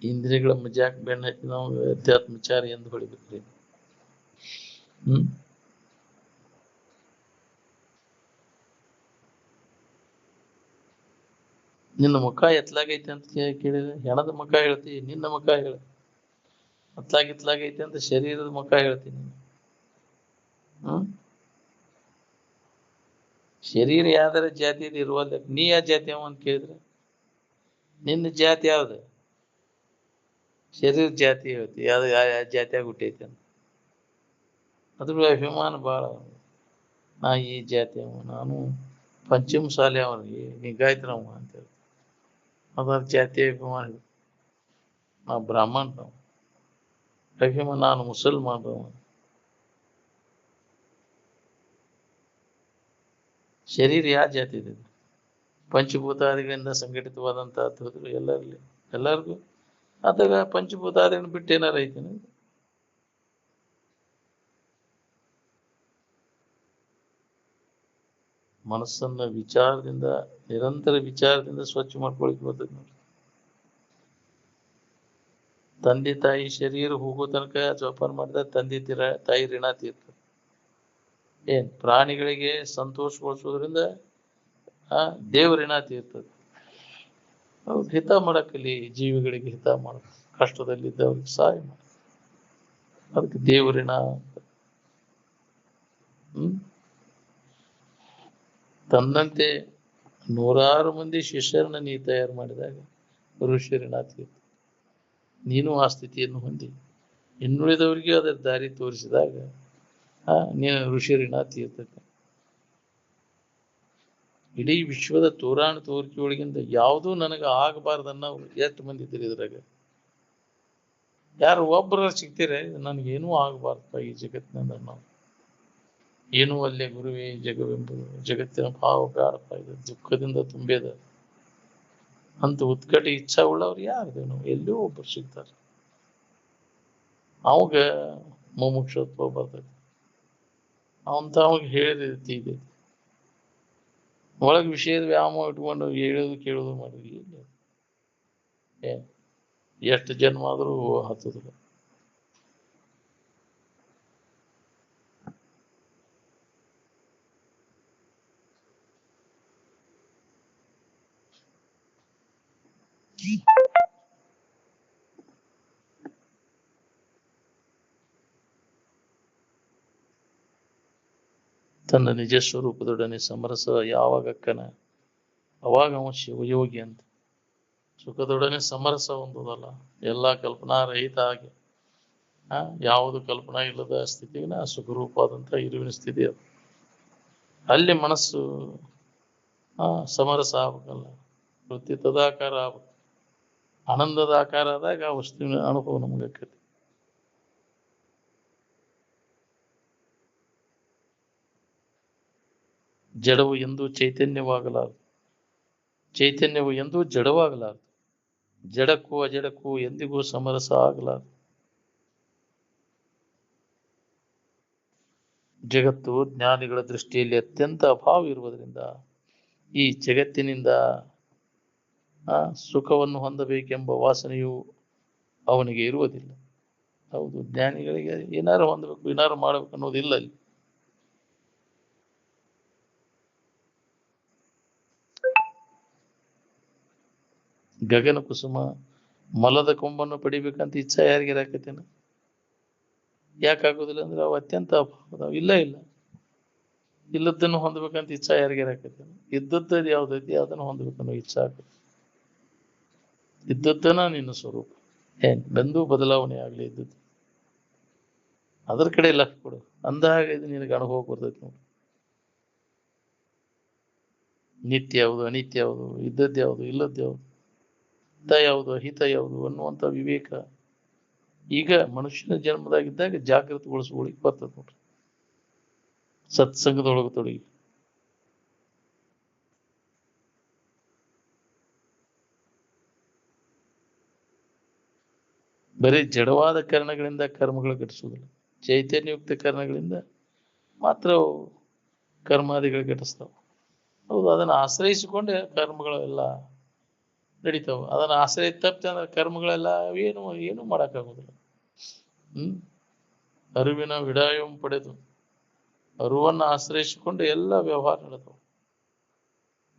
ಇಂದ್ರಿಯಗಳ ಮಜಾಕ್ ಬೆನ್ನ ಹಚ್ಚಿ ನಾವು ಅಧ್ಯಾತ್ಮ ವಿಚಾರ ಎಂದು ಹೊಡಿಬೇಕ್ರಿ. ನಿನ್ನ ಮುಖ ಎತ್ಲಾಗೈತೆ ಅಂತ ಕೇಳಿದ್ರೆ ಹೆಣದ ಮುಖ ಹೇಳ್ತಿ, ನಿನ್ನ ಮುಖ ಹೇಳ. ಎತ್ಲಾಗೈತೆ ಅಂತ ಶರೀರದ ಮುಖ ಹೇಳ್ತೀನಿ. ಶರೀರ ಯಾವ್ದಾರ ಜಾತಿಯಲ್ಲಿ ಇರುವಲ್ಲ, ನೀ ಯಾವ ಜಾತಿ ಅವ ಅಂತ ಕೇಳಿದ್ರೆ ನಿನ್ನ ಜಾತಿ ಯಾವ್ದು? ಶರೀರ ಜಾತಿ ಹೇಳ್ತಿ, ಯಾವ್ದು ಯಾವ ಜಾತಿಯಾಗ ಹುಟ್ಟೈತಿ ಅಂತ. ಅದ್ರ ಅಭಿಮಾನ ಭಾಳ. ನಾ ಈ ಜಾತಿ ಅವ, ನಾನು ಪಂಚಮ ಶಾಲೆ ಅವನಿಗೆ ನಿಗಾಯ್ತನವ ಅಂತ ಹೇಳ್ತಿ. ಅದರ ಜಾತಿ ಅಭಿಮಾನ. ನಾ ಬ್ರಾಹ್ಮಣ ಅಭಿಮಾನ, ನಾನು ಮುಸಲ್ಮಾನ. ಶರೀರ ಯಾವ ಜಾತಿ ಇದೆ? ಪಂಚಭೂತಾದಿಗಳಿಂದ ಸಂಘಟಿತವಾದಂತಹದ್ದು ಎಲ್ಲರಿಗೂ. ಅದಾಗ ಪಂಚಭೂತಾದಿಗಳನ್ನ ಬಿಟ್ಟು ಏನಾರ ಐತೇನೆ? ಮನಸ್ಸನ್ನ ವಿಚಾರದಿಂದ, ನಿರಂತರ ವಿಚಾರದಿಂದ ಸ್ವಚ್ಛ ಮಾಡ್ಕೊಳಿಕ್ ಬರ್ತದೆ ನೋಡಿ. ತಂದೆ ತಾಯಿ ಶರೀರ ಹೋಗೋ ತನಕ ಜೋಪಾನ ಮಾಡಿದ ತಂದೆ ತಾಯಿ ಋಣ ತೀರ್ತದೆ. ಏನ್ ಪ್ರಾಣಿಗಳಿಗೆ ಸಂತೋಷಗೊಳಿಸೋದ್ರಿಂದ ದೇವ್ರ ಋಣ ತೀರ್ತದೆ. ಅವ್ರು ಹಿತ ಮಾಡಕ್ಕಲ್ಲಿ, ಜೀವಿಗಳಿಗೆ ಹಿತ ಮಾಡ, ಕಷ್ಟದಲ್ಲಿದ್ದವ್ರಿಗೆ ಸಹಾಯ ಮಾಡ, ಅದಕ್ಕೆ ದೇವ್ರ ಋಣ ಅಂತ. ತನ್ನಂತೆ 100 ಮಂದಿ ಶಿಷ್ಯರನ್ನ ನೀ ತಯಾರು ಮಾಡಿದಾಗ ಋಷಿ ಋಣ ತೀರ್ತ. ನೀನು ಆ ಸ್ಥಿತಿಯನ್ನು ಹೊಂದಿ ಇನ್ನುಳಿದವರಿಗೆ ಅದರ ದಾರಿ ತೋರಿಸಿದಾಗ ನೀನು ಋಷಿ ಋಣ ತೀರ್ತೈತೆ. ಇಡೀ ವಿಶ್ವದ ತೋರಾಣ ತೋರಿಕೆ ಒಳಗಿಂದ ಯಾವುದೂ ನನಗೆ ಆಗಬಾರ್ದನ್ನ ಎಷ್ಟು ಮಂದಿ ಇದ್ದೀರಿ ಇದ್ರಾಗ? ಯಾರು ಒಬ್ಬರ ಸಿಗ್ತೀರ ನನಗೇನೂ ಆಗಬಾರ್ದಪ್ಪ ಈ ಜಗತ್ತಿನಿಂದ, ನಾವು ಏನೂ ಅಲ್ಲೇ ಗುರುವೇ ಜಗವೆಂಬುದು, ಜಗತ್ತಿನ ಭಾವ ಬೇಡಪ್ಪ, ಇದು ದುಃಖದಿಂದ ತುಂಬೇದ ಅಂತ ಉತ್ಕಟ ಇಚ್ಛಾ ಉಳ್ಳವ್ರು ಯಾರು? ನಾವು ಎಲ್ಲೋ ಒಬ್ಬರು ಸಿಗ್ತಾರೆ. ಅವಾಗ ಮುಮುಕ್ಷತ್ವ ಬರ್ತೈತಿ. ಅವಂತ ಅವಾಗ ಹೇಳಿದ ರೀತಿ ಇದೆ. ಒಳಗೆ ವಿಷಯದ ವ್ಯಾಮೋಹ ಇಟ್ಕೊಂಡು ಹೇಳೋದು ಕೇಳೋದು ಮಾಡಿದ್ವಿ. ಎಷ್ಟು ಜನ್ಮ ಆದರೂ ಹತ್ತದಿಲ್ಲ. ತನ್ನ ನಿಜ ಸ್ವರೂಪದೊಡನೆ ಸಮರಸ ಯಾವಾಗಕ್ಕನ ಅವಾಗ ಅವ ಶಿವಯೋಗಿ ಅಂತ. ಸುಖದೊಡನೆ ಸಮರಸ ಹೊಂದೋದಲ್ಲ, ಎಲ್ಲ ಕಲ್ಪನಾರಹಿತ ಆಗಿ ಯಾವುದು ಕಲ್ಪನಾ ಇಲ್ಲದ ಸ್ಥಿತಿಗಿನ ಸುಖರೂಪವಾದಂಥ ಇರುವಿನ ಸ್ಥಿತಿ ಅದು. ಅಲ್ಲಿ ಮನಸ್ಸು ಸಮರಸ ಆಗ್ಬೇಕಲ್ಲ, ವೃತ್ತಿ ತದಾಕಾರ ಆಗ್ಬೇಕು. ಆನಂದದ ಆಕಾರ ಆದಾಗ ಆ ವಸ್ತುವಿನ ಅನುಭವ ನಮ್ಗೆ ಆಕೈತಿ. ಜಡವು ಎಂದೂ ಚೈತನ್ಯವಾಗಲಾರದು, ಚೈತನ್ಯವು ಎಂದೂ ಜಡವಾಗಲಾರದು, ಜಡಕ್ಕೂ ಅಜಡಕ್ಕೂ ಎಂದಿಗೂ ಸಮರಸ ಆಗಲಾರದು. ಜಗತ್ತು ಜ್ಞಾನಿಗಳ ದೃಷ್ಟಿಯಲ್ಲಿ ಅತ್ಯಂತ ಅಭಾವ ಇರುವುದರಿಂದ ಈ ಜಗತ್ತಿನಿಂದ ಸುಖವನ್ನು ಹೊಂದಬೇಕೆಂಬ ವಾಸನೆಯು ಅವನಿಗೆ ಇರುವುದಿಲ್ಲ. ಹೌದು, ಜ್ಞಾನಿಗಳಿಗೆ ಏನಾರು ಹೊಂದಬೇಕು, ಏನಾರು ಮಾಡಬೇಕು ಅನ್ನೋದಿಲ್ಲ ಅಲ್ಲಿ. ಗಗನ ಕುಸುಮ ಮಲದ ಕೊಂಬನ್ನು ಪಡಿಬೇಕಂತ ಇಚ್ಛಾ ಯಾರಿಗಿರಾಕತ್ತೇನ? ಯಾಕಾಗೋದಿಲ್ಲ ಅಂದ್ರೆ ಅವು ಅತ್ಯಂತ ಅಭಾವ. ಇಲ್ಲ ಇಲ್ಲದನ್ನು ಹೊಂದಬೇಕಂತ ಇಚ್ಛಾ ಯಾರಿಗಿರಾಕತ್ತೇನ? ಇದ್ದದ್ದು ಯಾವ್ದೈತಿ ಅದನ್ನು ಹೊಂದಬೇಕನ್ನೋ ಇಚ್ಛಾ ಆಗತ್ತೆ. ಇದ್ದದ್ದನ ನಿನ್ನ ಸ್ವರೂಪ. ಬಂದು ಬದಲಾವಣೆ ಆಗ್ಲಿ ಇದ್ದದ್ದು. ಅದ್ರ ಕಡೆ ಲಕ್ಷ ಕೊಡು. ಅಂದಾಗ ಇದು ನಿನಗೆ ಅನುಭವ ಬರ್ತೈತಿ ನೋಡಿ. ನಿತ್ಯ ಯಾವುದು, ಅನಿತ್ಯ ಯಾವುದು, ಇದ್ದದ್ದು ಯಾವುದು, ಇಲ್ಲದ್ದು ಯಾವುದು, ಹಿತ ಯಾವುದು, ಅಹಿತ ಯಾವುದು ಅನ್ನುವಂಥ ವಿವೇಕ ಈಗ ಮನುಷ್ಯನ ಜನ್ಮದಾಗಿದ್ದಾಗ ಜಾಗೃತಗೊಳಿಸ್ಕೊಳ್ಳಿಕ್ ಬರ್ತದೆ ನೋಡ್ರಿ. ಸತ್ಸಂಗದೊಳಗೆ ತೊಡಗಿ. ಬರೀ ಜಡವಾದ ಕಾರಣಗಳಿಂದ ಕರ್ಮಗಳು ಘಟಿಸುವುದಿಲ್ಲ. ಚೈತನ್ಯಯುಕ್ತ ಕಾರಣಗಳಿಂದ ಮಾತ್ರ ಅವು ಕರ್ಮಾದಿಗಳು ಘಟಿಸ್ತಾವ. ಹೌದು, ಅದನ್ನು ಆಶ್ರಯಿಸಿಕೊಂಡೆ ಕರ್ಮಗಳೆಲ್ಲ ನಡೀತಾವ. ಅದನ್ನ ಆಶ್ರಯ ತಪ್ಪಿತೆ ಅಂದ್ರೆ ಕರ್ಮಗಳೆಲ್ಲ ಏನು ಏನು ಮಾಡೋಕ್ಕಾಗೋದಿಲ್ಲ. ಅರಿವಿನ ವಿಡಾಯಂ ಪಡೆದು ಅರಿವನ್ನು ಆಶ್ರಯಿಸಿಕೊಂಡು ಎಲ್ಲ ವ್ಯವಹಾರ ನಡೆದವು.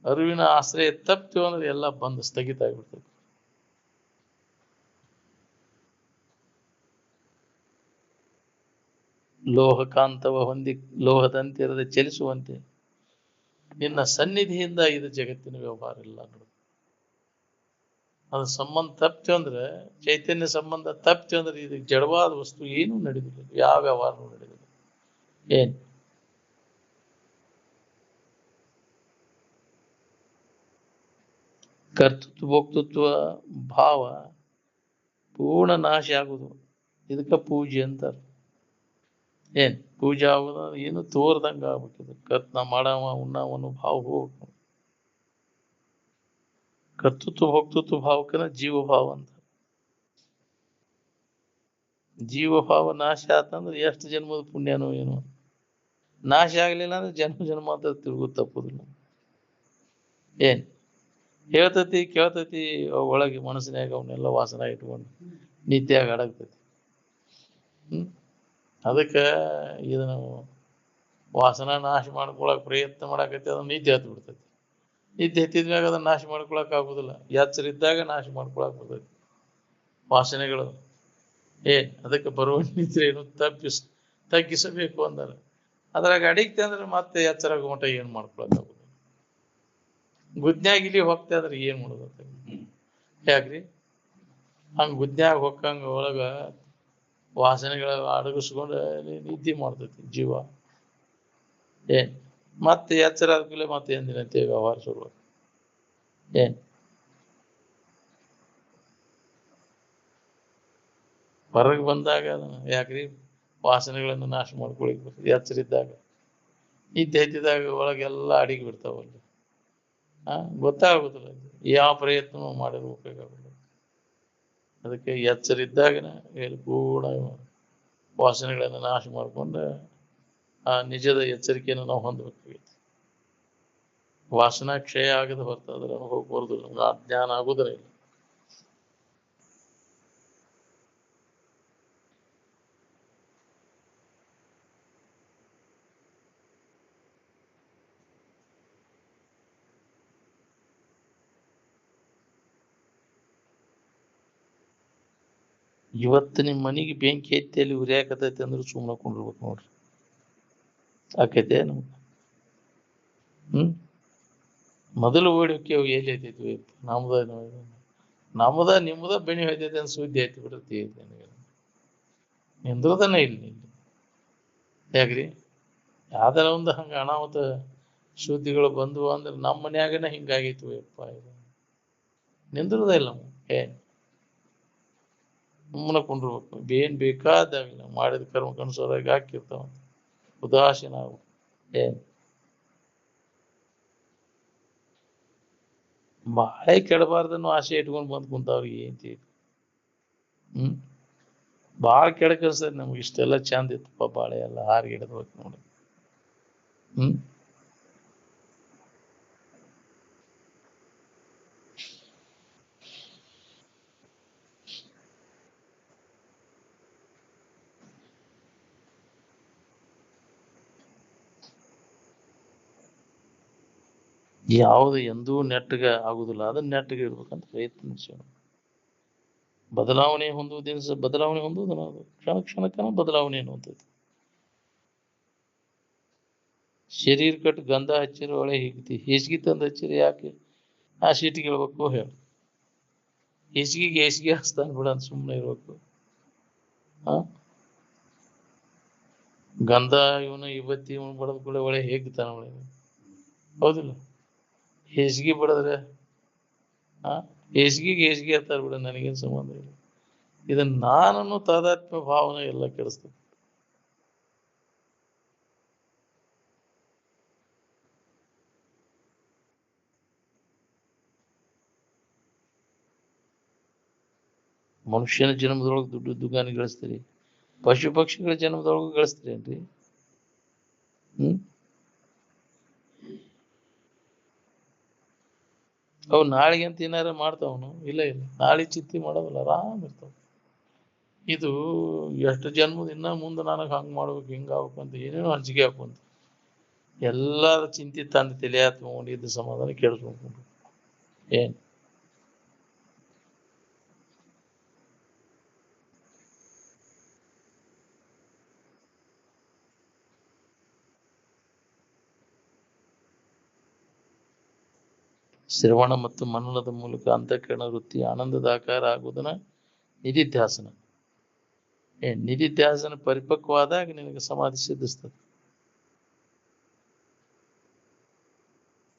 ಅರಿವಿನ ಆಶ್ರಯ ತಪ್ಪಿತು ಅಂದ್ರೆ ಎಲ್ಲ ಬಂದು ಸ್ಥಗಿತ ಆಗಿಬಿಡ್ತದೆ. ಲೋಹಕಾಂತವ ಹೊಂದಿ ಲೋಹದಂತಿರದ ಚಲಿಸುವಂತೆ ನಿನ್ನ ಸನ್ನಿಧಿಯಿಂದ ಇದು ಜಗತ್ತಿನ ವ್ಯವಹಾರ ಇಲ್ಲ ನೋಡು. ಅದು ಸಂಬಂಧ ತಪ್ಪಿತು ಅಂದ್ರೆ, ಚೈತನ್ಯ ಸಂಬಂಧ ತಪ್ಪಿತು ಅಂದ್ರೆ ಇದು ಜಡವಾದ ವಸ್ತು ಏನೂ ನಡೆದಿಲ್ಲ, ಯಾವ ವ್ಯವಹಾರನೂ ನಡೆದಿಲ್ಲ. ಏನ್ ಕರ್ತೃತ್ವ ಭೋಕ್ತೃತ್ವ ಭಾವ ಪೂರ್ಣ ನಾಶ ಆಗುದು. ಇದಕ್ಕ ಪೂಜೆ ಅಂತಾರ. ಏನ್ ಪೂಜೆ ಆಗುದ ಏನು ತೋರ್ದಂಗ ಆಗ್ಬೇಕಿದೆ. ನಾ ಮಾಡವ ಉಣ್ಣವನು ಭಾವ ಹೋಗ್ಬೇಕು. ಕರ್ತೃತ್ವ ಭೋಕ್ತೃತ್ವ ಭಾವಕ್ಕನ ಜೀವಭಾವ ಅಂತ. ಜೀವಭಾವ ನಾಶ ಆತಂದ್ರೆ ಎಷ್ಟು ಜನ್ಮದ ಪುಣ್ಯನೋ ಏನೋ. ನಾಶ ಆಗ್ಲಿಲ್ಲ ಅಂದ್ರೆ ಜನ್ಮ ಜನ್ಮಾಂತರ ತಿರುಗು ತಪ್ಪುದಿಲ್ಲ. ಏನ್ ಹೇಳ್ತತಿ ಕೇಳ್ತತಿ ಒಳಗೆ ಮನಸ್ಸಿನಾಗ ಅವನ್ನೆಲ್ಲ ವಾಸನ ಇಟ್ಕೊಂಡು ನಿತ್ಯಾಗ ಅಡಗ್ತತಿ. ಅದಕ್ಕ ಇದನ್ನು ವಾಸನ ನಾಶ ಮಾಡ್ಕೊಳಕ್ ಪ್ರಯತ್ನ ಮಾಡಾಕತಿ, ಅದನ್ನ ನಿದ್ದೆ ಹತ್ತು ಬಿಡ್ತೈತಿ. ನಿದ್ದೆ ಹತ್ತಿದ್ಮ್ಯಾಗ ಅದನ್ನ ನಾಶ ಮಾಡ್ಕೊಳಕ್ ಆಗುದಿಲ್ಲ. ಎಚ್ಚರಿದ್ದಾಗ ನಾಶ ಮಾಡ್ಕೊಳಕ್ ಬರ್ತೈತಿ ವಾಸನೆಗಳು. ಅದಕ್ಕೆ ಬರುವ ನಿದ್ರೆಯನ್ನು ತಗ್ಗಿಸಬೇಕು ಅಂದಾರ. ಅದ್ರಾಗ ಅಡಿಕ್ತೆ ಅಂದ್ರೆ ಮತ್ತೆ ಎಚ್ಚರ ಮಟ ಏನ್ ಮಾಡ್ಕೊಳಕ್ ಆಗುದಿಲ್ಲ. ಗುದ್ನ್ಯಾಗ ಇಲ್ಲಿ ಹೋಗ್ತಾ ಅಂದ್ರೆ ಏನ್ ಮಾಡೋದು ಯಾಕ್ರಿ? ಹಂಗ ಗುದ್ನ್ಯಾಗ ಹೊಕ್ಕಂಗ ಒಳಗ ವಾಸನೆಗಳ ಅಡಗಿಸ್ಕೊಂಡು ನಿದ್ದೆ ಮಾಡ್ತೈತಿ ಜೀವ. ಮತ್ತೆ ಎಚ್ಚರ ಆದ್ಮೇಲೆ ಮತ್ತೆ ಎಂದಿನಂತೆ ವ್ಯವಹಾರ ಶುರು. ಹೊರಗೆ ಬಂದಾಗ ಯಾಕ್ರಿ ವಾಸನೆಗಳನ್ನು ನಾಶ ಮಾಡ್ಕೊಳಿಕ್ ಬರ್ತದೆ. ಎಚ್ಚರಿದ್ದಾಗ ನಿದ್ದೆ ಎದ್ದಿದಾಗ ಒಳಗೆಲ್ಲ ಅಡಿಗೆ ಬಿಡ್ತಾವಲ್ಲಿ. ಗೊತ್ತಾಗುದಿಲ್ಲ, ಯಾವ ಪ್ರಯತ್ನ ಮಾಡಿರೋ ಉಪಯೋಗ ಆಗುದಿಲ್ಲ. ಅದಕ್ಕೆ ಎಚ್ಚರಿದ್ದಾಗನ ಪೂರ್ಣ ವಾಸನೆಗಳನ್ನು ನಾಶ ಮಾಡ್ಕೊಂಡು ಆ ನಿಜದ ಎಚ್ಚರಿಕೆಯನ್ನು ನಾವು ಹೊಂದಬೇಕಾಗೈತಿ. ವಾಸನಾ ಕ್ಷಯ ಆಗದ ಹೊರತು ಅದರ ಅನುಭವ ಬರುದಿಲ್ಲ, ನಮ್ಗೆ ಆ ಜ್ಞಾನ ಆಗುವುದೇ ಇಲ್ಲ. ಇವತ್ತು ನಿಮ್ಮ ಮನೆಗೆ ಬೆಂಕಿ ಎತ್ತಿಯಲ್ಲಿ ಉರಿಯಾಕತೈತಿ ಅಂದ್ರೆ ಸುಮ್ಮನೆ ಕೊಂಡಿರ್ಬೇಕು ನೋಡ್ರಿ. ಆಕೈತೆ ನಮ್ಗೆ ಮೊದಲು ಓಡೋಕೆ ಎಲ್ಲಿ ಐತೈತಿ ನಮ್ದ ನಿಮ್ದ ಬೆಣಿ ಹೋಯ್ತೈತಿ ಅಂತ ಸುದ್ದಿ ಆಯ್ತು ಬಿಡ್ತಿ. ನನಗೆ ನಿಂದ್ರದನ ಇಲ್ಲಿ ಯಾಕ್ರಿ? ಯಾವ್ದಾರ ಒಂದು ಹಂಗ ಅನಾಹುತ ಸುದ್ದಿಗಳು ಬಂದ್ವು ಅಂದ್ರೆ ನಮ್ಮ ಮನ್ಯಾಗನ ಹಿಂಗಾಗೈತಿ ಯಪ್ಪ, ಇದು ನಿಂದ್ರದ ಇಲ್ಲ. ಸುಮ್ಮನೆ ಕೊಂಡಿರ್ಬೇಕು. ಏನ್ ಬೇಕಾದಾಗಲಿ ಮಾಡಿದ ಕರ್ಮ ಕನಸೋದಾಗ ಹಾಕಿರ್ತಾವ. ಉದಾಸೀನ ನಾವು ಬಾಳೆ ಕೆಡಬಾರ್ದನ್ನು ಆಸೆ ಇಟ್ಕೊಂಡು ಬಂದ್ ಕುಂತಾವ್ರಿಗೆ ಏನ್ ತಿಳಿ. ಬಾಳ ಕೆಡಕ್ ಅನ್ಸದ್ ನಮ್ಗೆ. ಇಷ್ಟೆಲ್ಲ ಚಂದ ಇತ್ತಪ್ಪ ಬಾಳೆ ಎಲ್ಲ ಹಾರಿಗಿಡದ್ ಹೋಗಿ ನೋಡಿ. ಯಾವುದು ಎಂದೂ ನೆಟ್ಟಗ ಆಗುದಿಲ್ಲ, ಅದನ್ನ ನೆಟ್ಟಗೆ ಇಡ್ಬೇಕಂತ ಪ್ರಯತ್ನ ನಡೆಸೋಣ. ಬದಲಾವಣೆ ಹೊಂದುವುದೇನು? ಬದಲಾವಣೆ ಹೊಂದುವುದನ್ನ ಅದು ಕ್ಷಣ ಕ್ಷಣಕ್ಕನ ಬದಲಾವಣೆ ಅನ್ನುವಂಥದ್ದು. ಶರೀರ ಕಟ್ಟು ಗಂಧ ಹಚ್ಚಿರೋ ಒಳ್ಳೆ ಹಿಗ್ತಿ, ಹೇಸಿಗೆ ತಂದು ಹಚ್ಚಿರಿ ಯಾಕೆ ಆ ಸೀಟಿಗೆ ಹೇಳ್ಬೇಕು? ಹೇಳು. ಹೇಸಿಗೆ ಹಚ್ತಾನೆ ಬಿಡ ಅಂತ ಸುಮ್ಮನೆ ಇರ್ಬೇಕು. ಗಂಧ ಇವನು ಇವತ್ತಿ ಇವನು ಬಡದ ಕೂಡ ಒಳ್ಳೆ ಹೇಗ್ತಾನ ಒಳ್ಳೆ, ಹೌದಿಲ್ಲ? ಹೇಸಿಗೆ ಬಡದ್ರೆ ಹೇಸಿಗೆ ಅಂತಾರ ಬಿಡ, ನನಗೇನು ಸಂಬಂಧ ಇಲ್ಲ. ಇದನ್ನ ನಾನನ್ನು ತಾದಾತ್ಮ್ಯ ಭಾವನೆ ಎಲ್ಲ ಕೆಡಿಸ್ತದೆ. ಮನುಷ್ಯನ ಜನ್ಮದೊಳಗೆ ದುಡ್ಡು ದುಗಾನಿ ಗಳಿಸ್ತೀರಿ, ಪಶು ಪಕ್ಷಿಗಳ ಜನ್ಮದೊಳಗೂ ಗಳಿಸ್ತೀರಿ ಏನ್ರಿ? ಅವು ನಾಳೆಗೆ ಅಂತ ಏನಾರ ಮಾಡ್ತಾವನು? ಇಲ್ಲ ಇಲ್ಲ, ನಾಳೆ ಚಿಂತೆ ಮಾಡೋದಿಲ್ಲ, ಆರಾಮ್ ಇರ್ತಾವ. ಇದು ಎಷ್ಟು ಜನ್ಮದ ಇನ್ನ ಮುಂದೆ ನನಗೆ ಹಂಗೆ ಮಾಡ್ಬೇಕು ಹಿಂಗೆ ಆಗ್ಬೇಕು ಅಂತ ಏನೇನೋ ಹಂಚಿಕೆ ಹಾಕುವಂತ ಎಲ್ಲಾರ ಚಿಂತೆ ತಂದು ತಲೆ ಹತ್ಕೊಂಡಿದ್ದು ಸಮಾಧಾನ ಕೇಳಿಸ್ಕೊಂಡು ಏನ್ ಶ್ರವಣ ಮತ್ತು ಮನನದ ಮೂಲಕ ಅಂತಃಕರಣ ವೃತ್ತಿ ಆನಂದದ ಆಕಾರ ಆಗುವುದನ್ನ ನಿಧಿಧ್ಯಾಸನ. ನಿಧಿಧ್ಯಾಸನ ಪರಿಪಕ್ವಾದಾಗ ನಿನಗೆ ಸಮಾಧಿ ಸಿದ್ಧಿಸ್ತದೆ.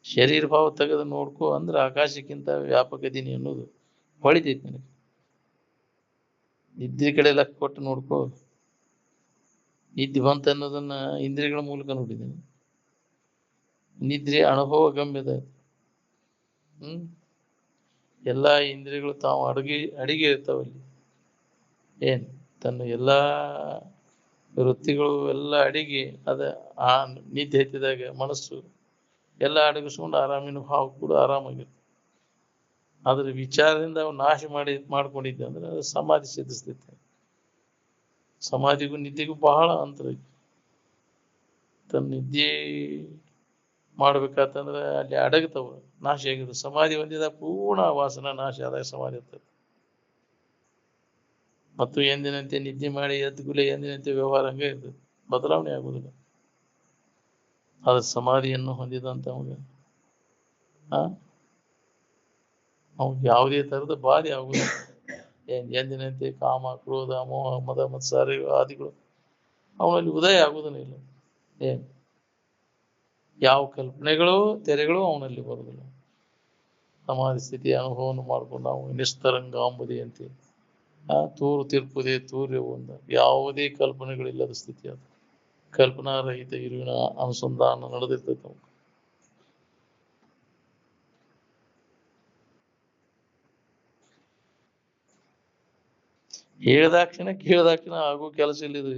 ಶರೀರ ಭಾವ ತೆಗೆದು ನೋಡ್ಕೋ ಅಂದ್ರೆ ಆಕಾಶಕ್ಕಿಂತ ವ್ಯಾಪಕ ಇದೀನಿ ಅನ್ನೋದು ಹೊಳಿತೈತಿ ನನಗೆ. ನಿದ್ದೆ ಕಡೆ ಲಕ್ಕ ಕೊಟ್ಟು ನೋಡ್ಕೋ, ನಿದ್ದೆ ಬಂತ ಅನ್ನೋದನ್ನ ಇಂದ್ರಿಯಗಳ ಮೂಲಕ ನೋಡಿದ್ದೀನಿ. ನಿದ್ರೆ ಅನುಭವ ಗಮ್ಯದ. ಎಲ್ಲಾ ಇಂದ್ರಿಯಗಳು ತಾವು ಅಡಿಗೆ ಇರ್ತಾವಲ್ಲಿ. ಏನ್ ತನ್ನ ಎಲ್ಲಾ ವೃತ್ತಿಗಳು ಎಲ್ಲ ಅಡಿಗೆ ಅದ ಆ ನಿದ್ದೆ ಹತ್ತಿದಾಗ ಮನಸ್ಸು ಎಲ್ಲ ಅಡಗಿಸ್ಕೊಂಡು ಆರಾಮಿನ ಭಾವ ಕೂಡ ಆರಾಮಾಗಿರುತ್ತೆ. ಅದ್ರ ವಿಚಾರದಿಂದ ಅವು ನಾಶ ಮಾಡ್ಕೊಂಡಿದ್ದೆ ಅಂದ್ರೆ ಅದು ಸಮಾಧಿ ಸಿದ್ಧಿಸ್ತೈತೆ. ಸಮಾಧಿಗೂ ನಿದ್ದೆಗೂ ಬಹಳ ಅಂತರ ಐತಿ. ತನ್ನ ನಿದ್ದೆ ಮಾಡ್ಬೇಕಾತಂದ್ರೆ ಅಲ್ಲಿ ಅಡಗ್ತಾವ, ನಾಶ ಆಗಿರ್ತದೆ. ಸಮಾಧಿ ಹೊಂದಿದಾಗ ಪೂರ್ಣ ವಾಸನ ನಾಶ ಆದಾಗ ಸಮಾಧಿ ಇರ್ತದೆ. ಮತ್ತು ಎಂದಿನಂತೆ ನಿದ್ದೆ ಮಾಡಿ ಎದ್ದುಗುಲೆ ಎಂದಿನಂತೆ ವ್ಯವಹಾರ ಹಂಗೆ ಇರ್ತದೆ, ಬದಲಾವಣೆ ಆಗುವುದಿಲ್ಲ. ಅದ್ರ ಸಮಾಧಿಯನ್ನು ಹೊಂದಿದಂತ ಅವಾಗ ಯಾವುದೇ ತರದ ಬಾಧೆ ಆಗುವುದಿಲ್ಲ. ಎಂದಿನಂತೆ ಕಾಮ ಕ್ರೋಧ ಮೋಹ ಮದ ಮತ್ಸಾರ ಆದಿಗಳು ಅವನಲ್ಲಿ ಉದಯ ಆಗುವುದೂ ಇಲ್ಲ. ಯಾವ ಕಲ್ಪನೆಗಳು ತೆರೆಗಳು ಅವನಲ್ಲಿ ಬರುವುದಿಲ್ಲ. ಸಮಾಧಿ ಸ್ಥಿತಿಯ ಅನುಭವವನ್ನು ಮಾಡಿಕೊಂಡು ನಾವು ನಿಸ್ತರಂಗಾಂಬುದಿ ಅಂತೀವಿ. ತೂರು ತಿರ್ಪುದೇ ತೂರ್ಯ ಒಂದ, ಯಾವುದೇ ಕಲ್ಪನೆಗಳಿಲ್ಲದ ಸ್ಥಿತಿ ಅದು. ಕಲ್ಪನಾರಹಿತ ಇರುವಿನ ಅನುಸಂಧಾನ ನಡೆದಿರ್ತೈತೆ. ಹೇಳ್ದಾಕ್ಷಣ ಕೇಳ್ದಾಕ್ಷಣ ಆಗೋ ಕೆಲಸ ಇಲ್ಲಿದೆ.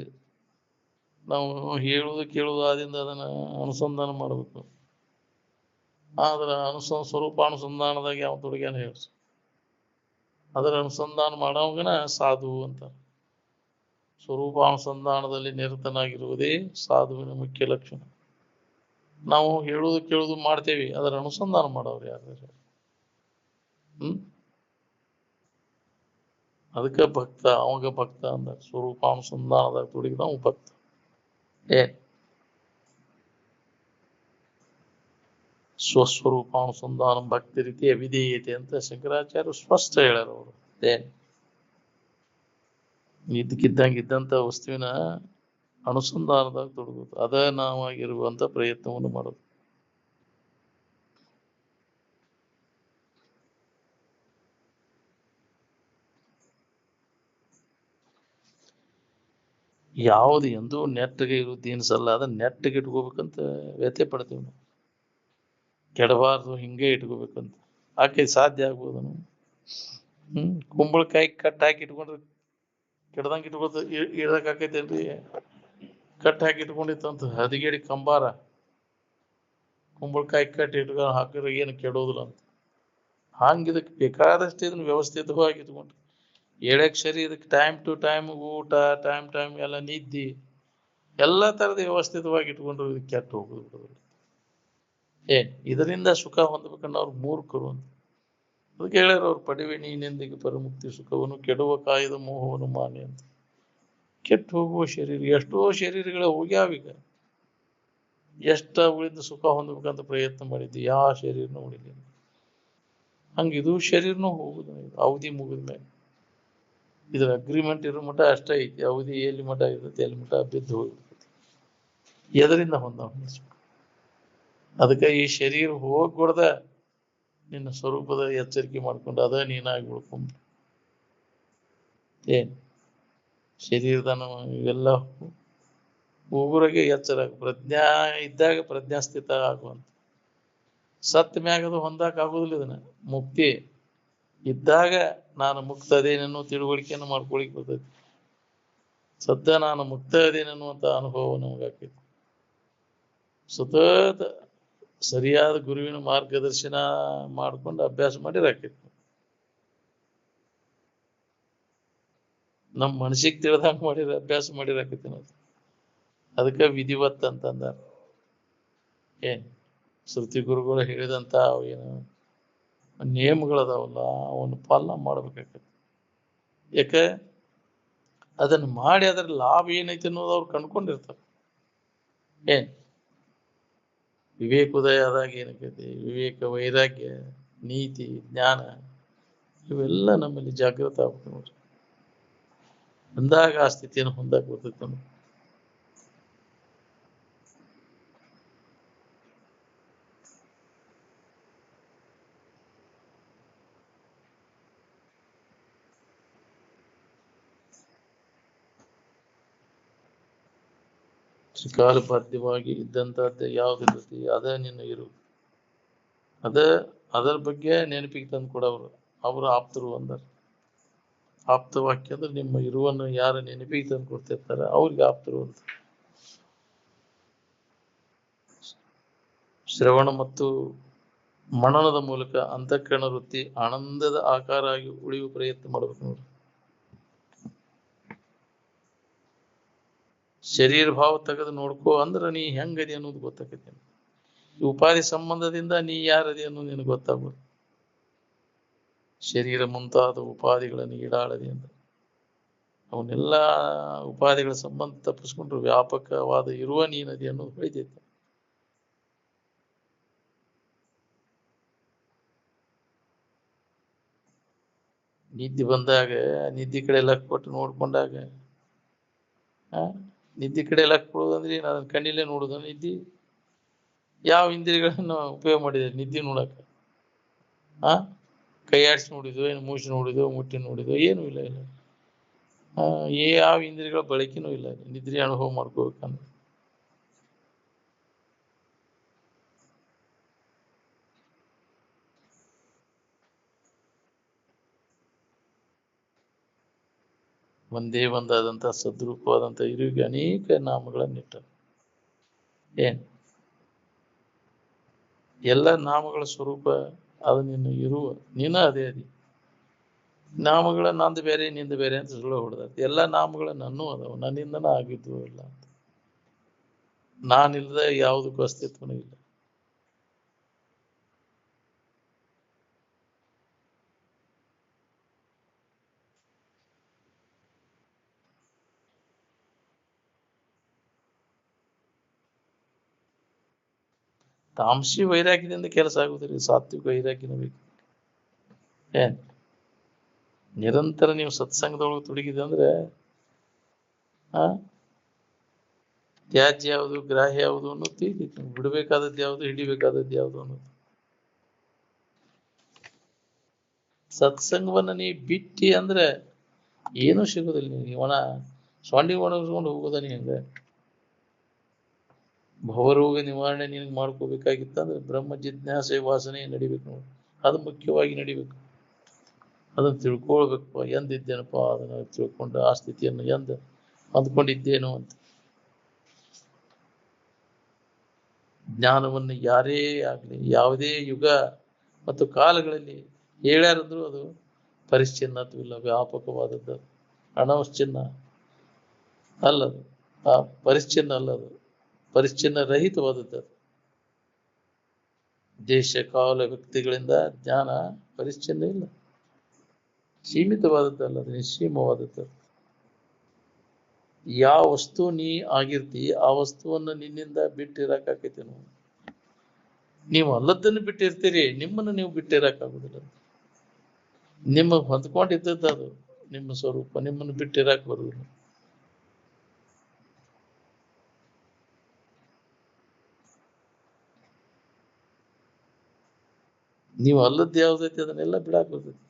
ನಾವು ಹೇಳುವುದು ಕೇಳುವುದು ಆದಿಂದ ಅದನ್ನ ಅನುಸಂಧಾನ ಮಾಡಬೇಕು. ಆದ್ರ ಸ್ವರೂಪ ಅನುಸಂಧಾನದಾಗ ಯಾವ ತೊಡಗ್ಯಾನ ಹೇಳ, ಅದರ ಅನುಸಂಧಾನ ಮಾಡೋವಗನ ಸಾಧು ಅಂತ. ಸ್ವರೂಪಾನುಸಂಧಾನದಲ್ಲಿ ನಿರತನಾಗಿರುವುದೇ ಸಾಧುವಿನ ಮುಖ್ಯ ಲಕ್ಷಣ. ನಾವು ಹೇಳುವುದು ಕೇಳುವುದು ಮಾಡ್ತೇವಿ, ಅದರ ಅನುಸಂಧಾನ ಮಾಡೋರು ಯಾರು? ಅದಕ್ಕೆ ಭಕ್ತ, ಅವಾಗ ಭಕ್ತ ಅಂದ. ಸ್ವರೂಪಾನುಸಂಧಾನದಾಗ ತೊಡಗಿದ ಅವ ಭಕ್ತ. ಸ್ವಸ್ವರೂಪಾನುಸಂಧಾನ ಭಕ್ತಿ ರೀತಿಯ ವಿಧೇಯತೆ ಅಂತ ಶಂಕರಾಚಾರ್ಯ ಸ್ಪಷ್ಟ ಹೇಳ್ಯಾರ ಅವರು. ಇದ್ದಂತ ವಸ್ತುವಿನ ಅನುಸಂಧಾನದಾಗ ತೊಡಗುದು, ಅದ ನಾವಾಗಿರುವಂತ ಪ್ರಯತ್ನವನ್ನು ಮಾಡೋದು. ಯಾವುದು ಎಂದೂ ನೆಟ್ಟಗೆ ಇರುವುದು ಏನ್ಸಲ್ಲ, ಅದನ್ನ ನೆಟ್ಟಗೆ ಇಟ್ಕೋಬೇಕಂತ ವ್ಯಥೆ ಪಡ್ತೀವಿ ನಾವು. ಕೆಡಬಾರ್ದು, ಹಿಂಗೆ ಇಟ್ಕೋಬೇಕಂತ. ಆಕೆ ಸಾಧ್ಯ ಆಗ್ಬೋದನು? ಕುಂಬಳಕಾಯಿ ಕಟ್ ಹಾಕಿ ಇಟ್ಕೊಂಡ್ರೆ ಕೆಡದಂಗೆ ಇಟ್ಕೊತ ಇಡಕ್ ಆಕೈತೇನ್ರಿ? ಕಟ್ ಹಾಕಿ ಇಟ್ಕೊಂಡಿತ್ತಂತ ಹದಿಗೇಡಿ ಕಂಬಾರ, ಕುಂಬಳಕಾಯಿ ಕಟ್ ಇಟ್ಕೊಂಡು ಹಾಕಿದ್ರೆ ಏನು ಕೆಡೋದಿಲ್ಲ ಅಂತ. ಹಂಗ ಇದಕ್ಕೆ ಬೇಕಾದಷ್ಟು ಇದನ್ನ ವ್ಯವಸ್ಥಿತವಾಗಿ ಇಟ್ಕೊಂಡ್ರಿ ಹೇಳಕ್ ಸರಿ. ಇದಕ್ಕೆ ಟೈಮ್ ಟು ಟೈಮ್ ಊಟ, ಟೈಮ್ ಎಲ್ಲ ನಿದ್ದಿ, ಎಲ್ಲ ತರದ ವ್ಯವಸ್ಥಿತವಾಗಿ ಇಟ್ಕೊಂಡ್ರು ಇದಕ್ಕೆ ಕೆಟ್ಟ ಹೋಗುದು. ಇದರಿಂದ ಸುಖ ಹೊಂದಬೇಕನ್ನ ಅವ್ರು ಮೂರ್ಖರು ಅಂತ. ಅದಕ್ಕೆ ಹೇಳ್ಯಾರ ಅವ್ರು, ಪಡಿವೆ ನೀನೆಂದಿಗೆ ಪರಮುಕ್ತಿ ಸುಖವನ್ನು ಕೆಡುವ ಕಾಯ್ದ ಮೋಹವನ್ನು ಮಾನೆ ಅಂತ. ಕೆಟ್ಟು ಹೋಗುವ ಶರೀರ, ಎಷ್ಟೋ ಶರೀರಗಳ ಹೋಗ್ಯಾವೀಗ. ಎಷ್ಟ ಉಳಿದ ಸುಖ ಹೊಂದಬೇಕಂತ ಪ್ರಯತ್ನ ಮಾಡಿದ್ವಿ, ಯಾವ ಶರೀರನೂ ಉಳಿಲಿಲ್ಲ. ಹಂಗಿದು ಶರೀರನೂ ಹೋಗುದು, ಅವಧಿ ಮುಗಿದ ಮೇಲೆ. ಇದ್ರ ಅಗ್ರಿಮೆಂಟ್ ಇರೋ ಮಠ ಅಷ್ಟೇ ಐತಿ. ಅವಧಿ ಎಲ್ಲಿ ಮಠ ಇರ್ತೈತಿ ಎಲ್ಲಿ ಮಠ ಬಿದ್ದು ಹೋಗ್ಬಿಡ್ತೈತಿ. ಎದರಿಂದ ಹೊಂದಿಸ್ಬೇಕು. ಅದಕ್ಕೆ ಈ ಶರೀರ ಹೋಗ್ಬಿಡ್ದ ನಿನ್ನ ಸ್ವರೂಪದ ಎಚ್ಚರಿಕೆ ಮಾಡ್ಕೊಂಡು ಅದ ನೀನಾಗಿ ಉಳ್ಕೊಂಬ. ಏನ್ ಶರೀರದ ಇವೆಲ್ಲ ಹೋಗುರಾಗೆ ಎಚ್ಚರ ಪ್ರಜ್ಞಾ ಇದ್ದಾಗ ಪ್ರಜ್ಞಾಸ್ಥಿತ ಆಗುವಂತ. ಸತ್ ಮ್ಯಾಗದು ಹೊಂದಾಕ ಆಗುದಿಲ್ಲ. ಇದನ್ನ ಮುಕ್ತಿ ಇದ್ದಾಗ ನಾನು ಮುಕ್ತ ಅದೇನೇನೋ ತಿಳುವಳಿಕೆಯನ್ನು ಮಾಡ್ಕೊಳಿಕ್ ಬರ್ತೈತಿ. ಸದ್ಯ ನಾನು ಮುಕ್ತ ಅದೇನೆನ್ನುವಂತ ಅನುಭವ ನಮಗಾಕೈತಿ. ಸತತ ಸರಿಯಾದ ಗುರುವಿನ ಮಾರ್ಗದರ್ಶನ ಮಾಡ್ಕೊಂಡು ಅಭ್ಯಾಸ ಮಾಡಿರಾಕೈತಿ. ನಮ್ಮ ಮನಸ್ಸಿಗೆ ತಿಳಿದಂಗ ಮಾಡಿರ ಅಭ್ಯಾಸ ಮಾಡಿರಾಕೈತಿ ನಾವು. ಅದಕ್ಕೆ ವಿಧಿವತ್ ಅಂತಂದಾರ. ಏನ್ ಶ್ರುತಿ ಗುರುಗಳು ಹೇಳಿದಂತ ಏನು ನಿಯಮಗಳದಾವಲ್ಲ ಅವನ್ನ ಪಾಲನ ಮಾಡ್ಬೇಕಾಗತ್ತೆ. ಯಾಕೆ ಅದನ್ನ ಮಾಡಿ ಅದ್ರ ಲಾಭ ಏನೈತಿ ಅನ್ನೋದು ಅವ್ರು ಕಂಡ್ಕೊಂಡಿರ್ತಾರೆ. ಏನ್ ವಿವೇಕೋದಯ ಆದಾಗ ಏನಕ್ಕೈತಿ, ವಿವೇಕ, ವೈರಾಗ್ಯ, ನೀತಿ, ಜ್ಞಾನ ಇವೆಲ್ಲ ನಮ್ಮಲ್ಲಿ ಜಾಗೃತ ಆಗ್ಬೇಕು ನೋಡ್ರಿ. ಅಂದಾಗ ಆ ಸ್ಥಿತಿಯನ್ನು ಹೊಂದಕ್ಕೆ ಬರ್ತೈತೆ ನಮ್ಗೆ. ತ್ರಿಕಾಲಬದ್ಧವಾಗಿ ಇದ್ದಂತಹದ್ದು ಯಾವ್ದಿರ್ತೈತಿ ಅದ ನಿನ್ನ ಇರು. ಅದರ ಬಗ್ಗೆ ನೆನಪಿಗೆ ತಂದು ಕೊಡವ್ರು ಅವರು ಆಪ್ತರು ಅಂದಾರ. ಆಪ್ತ ವಾಕ್ಯ ಅಂದ್ರೆ ನಿಮ್ಮ ಇರುವನ್ನು ಯಾರ ನೆನಪಿಗೆ ತಂದು ಕೊಡ್ತಿರ್ತಾರ ಅವ್ರಿಗೆ ಆಪ್ತರು ಅಂತ. ಶ್ರವಣ ಮತ್ತು ಮನನದ ಮೂಲಕ ಅಂತಃಕರಣ ವೃತ್ತಿ ಆನಂದದ ಆಕಾರ ಆಗಿ ಉಳಿಯುವ ಪ್ರಯತ್ನ ಮಾಡ್ಬೇಕು ನೋಡ್ರಿ. ಶರೀರ ಭಾವ ತೆಗೆದು ನೋಡ್ಕೋ ಅಂದ್ರೆ ನೀ ಹೆಂಗದಿ ಅನ್ನೋದು ಗೊತ್ತಾಕೈತಿ. ಉಪಾಧಿ ಸಂಬಂಧದಿಂದ ನೀ ಯಾರದಿ ಅನ್ನೋದು ನಿನಗೆ ಗೊತ್ತಾಗ್ಬೋದು. ಶರೀರ ಮುಂತಾದ ಉಪಾಧಿಗಳನ್ನು ಈಡಾಳದಿ ಅಂತ ಅವನ್ನೆಲ್ಲ ಉಪಾಧಿಗಳ ಸಂಬಂಧ ತಪ್ಪಿಸ್ಕೊಂಡ್ರು ವ್ಯಾಪಕವಾದ ಇರುವ ನೀನದಿ ಅನ್ನೋದು ಹೊಳಿತೈತೆ. ನಿದ್ದೆ ಬಂದಾಗ ನಿದ್ದೆ ಕಡೆ ಲಕ್ ಕೊಟ್ಟು ನೋಡ್ಕೊಂಡಾಗ ನಿದ್ದೆ ಕಡೆ ಲಕ್ ಕೊಡೋದಂದ್ರೆ ನಾನು ಕಣ್ಣಿಲ್ಲೇ ನೋಡುದು. ನಿದ್ದೆ ಯಾವ ಇಂದ್ರಿಯಗಳನ್ನು ಉಪಯೋಗ ಮಾಡಿದೆ ನಿದ್ದೆ ನೋಡಕ? ಕೈ ಆಡಿಸಿ ನೋಡಿದ್ವು, ಏನು ಮೂಸಿ ನೋಡಿದ್ವು, ಮುಟ್ಟಿ ನೋಡಿದ್ವು, ಏನೂ ಇಲ್ಲ. ಯಾವ ಇಂದ್ರಿಯಗಳ ಬಳಕೆನೂ ಇಲ್ಲ ನಿದ್ರೆ ಅನುಭವ ಮಾಡ್ಕೋಬೇಕಂದ್ರೆ. ಒಂದೇ ಒಂದಾದಂತಹ ಸದ್ರೂಪವಾದಂಥ ಇರುವಿಗೆ ಅನೇಕ ನಾಮಗಳನ್ನಿಟ್ಟ. ಏನ್ ಎಲ್ಲ ನಾಮಗಳ ಸ್ವರೂಪ ಅದು ನಿನ್ನ ಇರುವ ನೀನ ಅದೇ ಅದಿ. ನಾಮಗಳ ನಂದು ಬೇರೆ ನಿಂದ ಬೇರೆ ಅಂತ ಸುಳ್ಳು ಹೊಡೆದೈತಿ. ಎಲ್ಲ ನಾಮಗಳ ನನ್ನೂ ಅದಾವ, ನನ್ನಿಂದನ ಆಗಿದ್ವು ಇಲ್ಲ ಅಂತ. ನಾನಿಲ್ಲದ ಯಾವುದಕ್ಕೂ ಅಸ್ತಿತ್ವನೂ ಇಲ್ಲ. ತಾಮಸಿ ವೈರಾಗ್ಯದಿಂದ ಕೆಲಸ ಆಗುದಿಲ್ಲ, ಸಾತ್ವಿಕ ವೈರಾಗ್ಯನೂ ಬೇಕು. ಏನ್ ನಿರಂತರ ನೀವು ಸತ್ಸಂಗದೊಳಗೆ ತೊಡಗಿದೆ ಅಂದ್ರೆ ತ್ಯಾಜ್ಯ ಯಾವುದು ಗ್ರಾಹ್ಯ ಯಾವುದು ಅನ್ನೋದು ತಿಳಿತೈತಿ. ಬಿಡಬೇಕಾದದ್ದು ಯಾವುದು ಹಿಡಿಬೇಕಾದದ್ದು ಯಾವುದು ಅನ್ನೋದು. ಸತ್ಸಂಗವನ್ನ ನೀ ಬಿಟ್ಟಿ ಅಂದ್ರೆ ಏನೂ ಸಿಗೋದಿಲ್ಲ ನಿನಗೆ. ಸೊಂಡಿ ಒಣಗಿಸ್ಕೊಂಡು ಹೋಗೋದ ನೀ ಹಂಗ. ಭವರೋಗ ನಿವಾರಣೆ ನಿನಗೆ ಮಾಡ್ಕೋಬೇಕಾಗಿತ್ತಂದ್ರೆ ಬ್ರಹ್ಮ ಜಿಜ್ಞಾಸೆ ವಾಸನೆ ನಡಿಬೇಕು ನೋಡಿ. ಅದು ಮುಖ್ಯವಾಗಿ ನಡಿಬೇಕು. ಅದನ್ನು ತಿಳ್ಕೊಳ್ಬೇಕು. ಎಂದಿದ್ದೇನಪ್ಪ ಅದನ್ನು ತಿಳ್ಕೊಂಡು ಆ ಸ್ಥಿತಿಯನ್ನು ಎಂದ ಅಂದ್ಕೊಂಡಿದ್ದೇನೋ ಅಂತ. ಜ್ಞಾನವನ್ನು ಯಾರೇ ಆಗಲಿ ಯಾವುದೇ ಯುಗ ಮತ್ತು ಕಾಲಗಳಲ್ಲಿ ಹೇಳ್ಯಾರಂದ್ರೂ ಅದು ಪರಿಚ್ಛಿನ್ನತ್ವಿಲ್ಲ, ವ್ಯಾಪಕವಾದದ್ದು. ಅನವಶ್ಚಿನ್ನ ಅಲ್ಲದು, ಆ ಪರಿಚ್ಛಿನ್ನ ಅಲ್ಲದು, ಪರಿಚ್ಛಿನ್ನ ರಹಿತವಾದದ್ದು. ದೇಶ ಕಾಲ ವ್ಯಕ್ತಿಗಳಿಂದ ಜ್ಞಾನ ಪರಿಚ್ಛಿನ್ನ ಇಲ್ಲ, ಸೀಮಿತವಾದದ್ದಲ್ಲ, ಅದು ನಿಸ್ಸೀಮವಾದದ್ದು. ಯಾವ ವಸ್ತು ನೀ ಆಗಿರ್ತಿ ಆ ವಸ್ತುವನ್ನು ನಿನ್ನಿಂದ ಬಿಟ್ಟಿರಕಾಕೈತಿ. ನೀವು ಅಲ್ಲದನ್ನು ಬಿಟ್ಟಿರ್ತೀರಿ, ನಿಮ್ಮನ್ನು ನೀವು ಬಿಟ್ಟಿರಕಾಗುದಿಲ್ಲ. ನಿಮ್ಮ ಹೊಂದ್ಕೊಂಡಿದ್ದದ್ದು ಅದು ನಿಮ್ಮ ಸ್ವರೂಪ, ನಿಮ್ಮನ್ನು ಬಿಟ್ಟಿರಕ್ ಬರುವುದಿಲ್ಲ. ನೀವು ಅಲ್ಲದ್ದು ಯಾವ್ದೈತಿ ಅದನ್ನೆಲ್ಲ ಬಿಡಾಕ್ ಬರ್ತೈತಿ.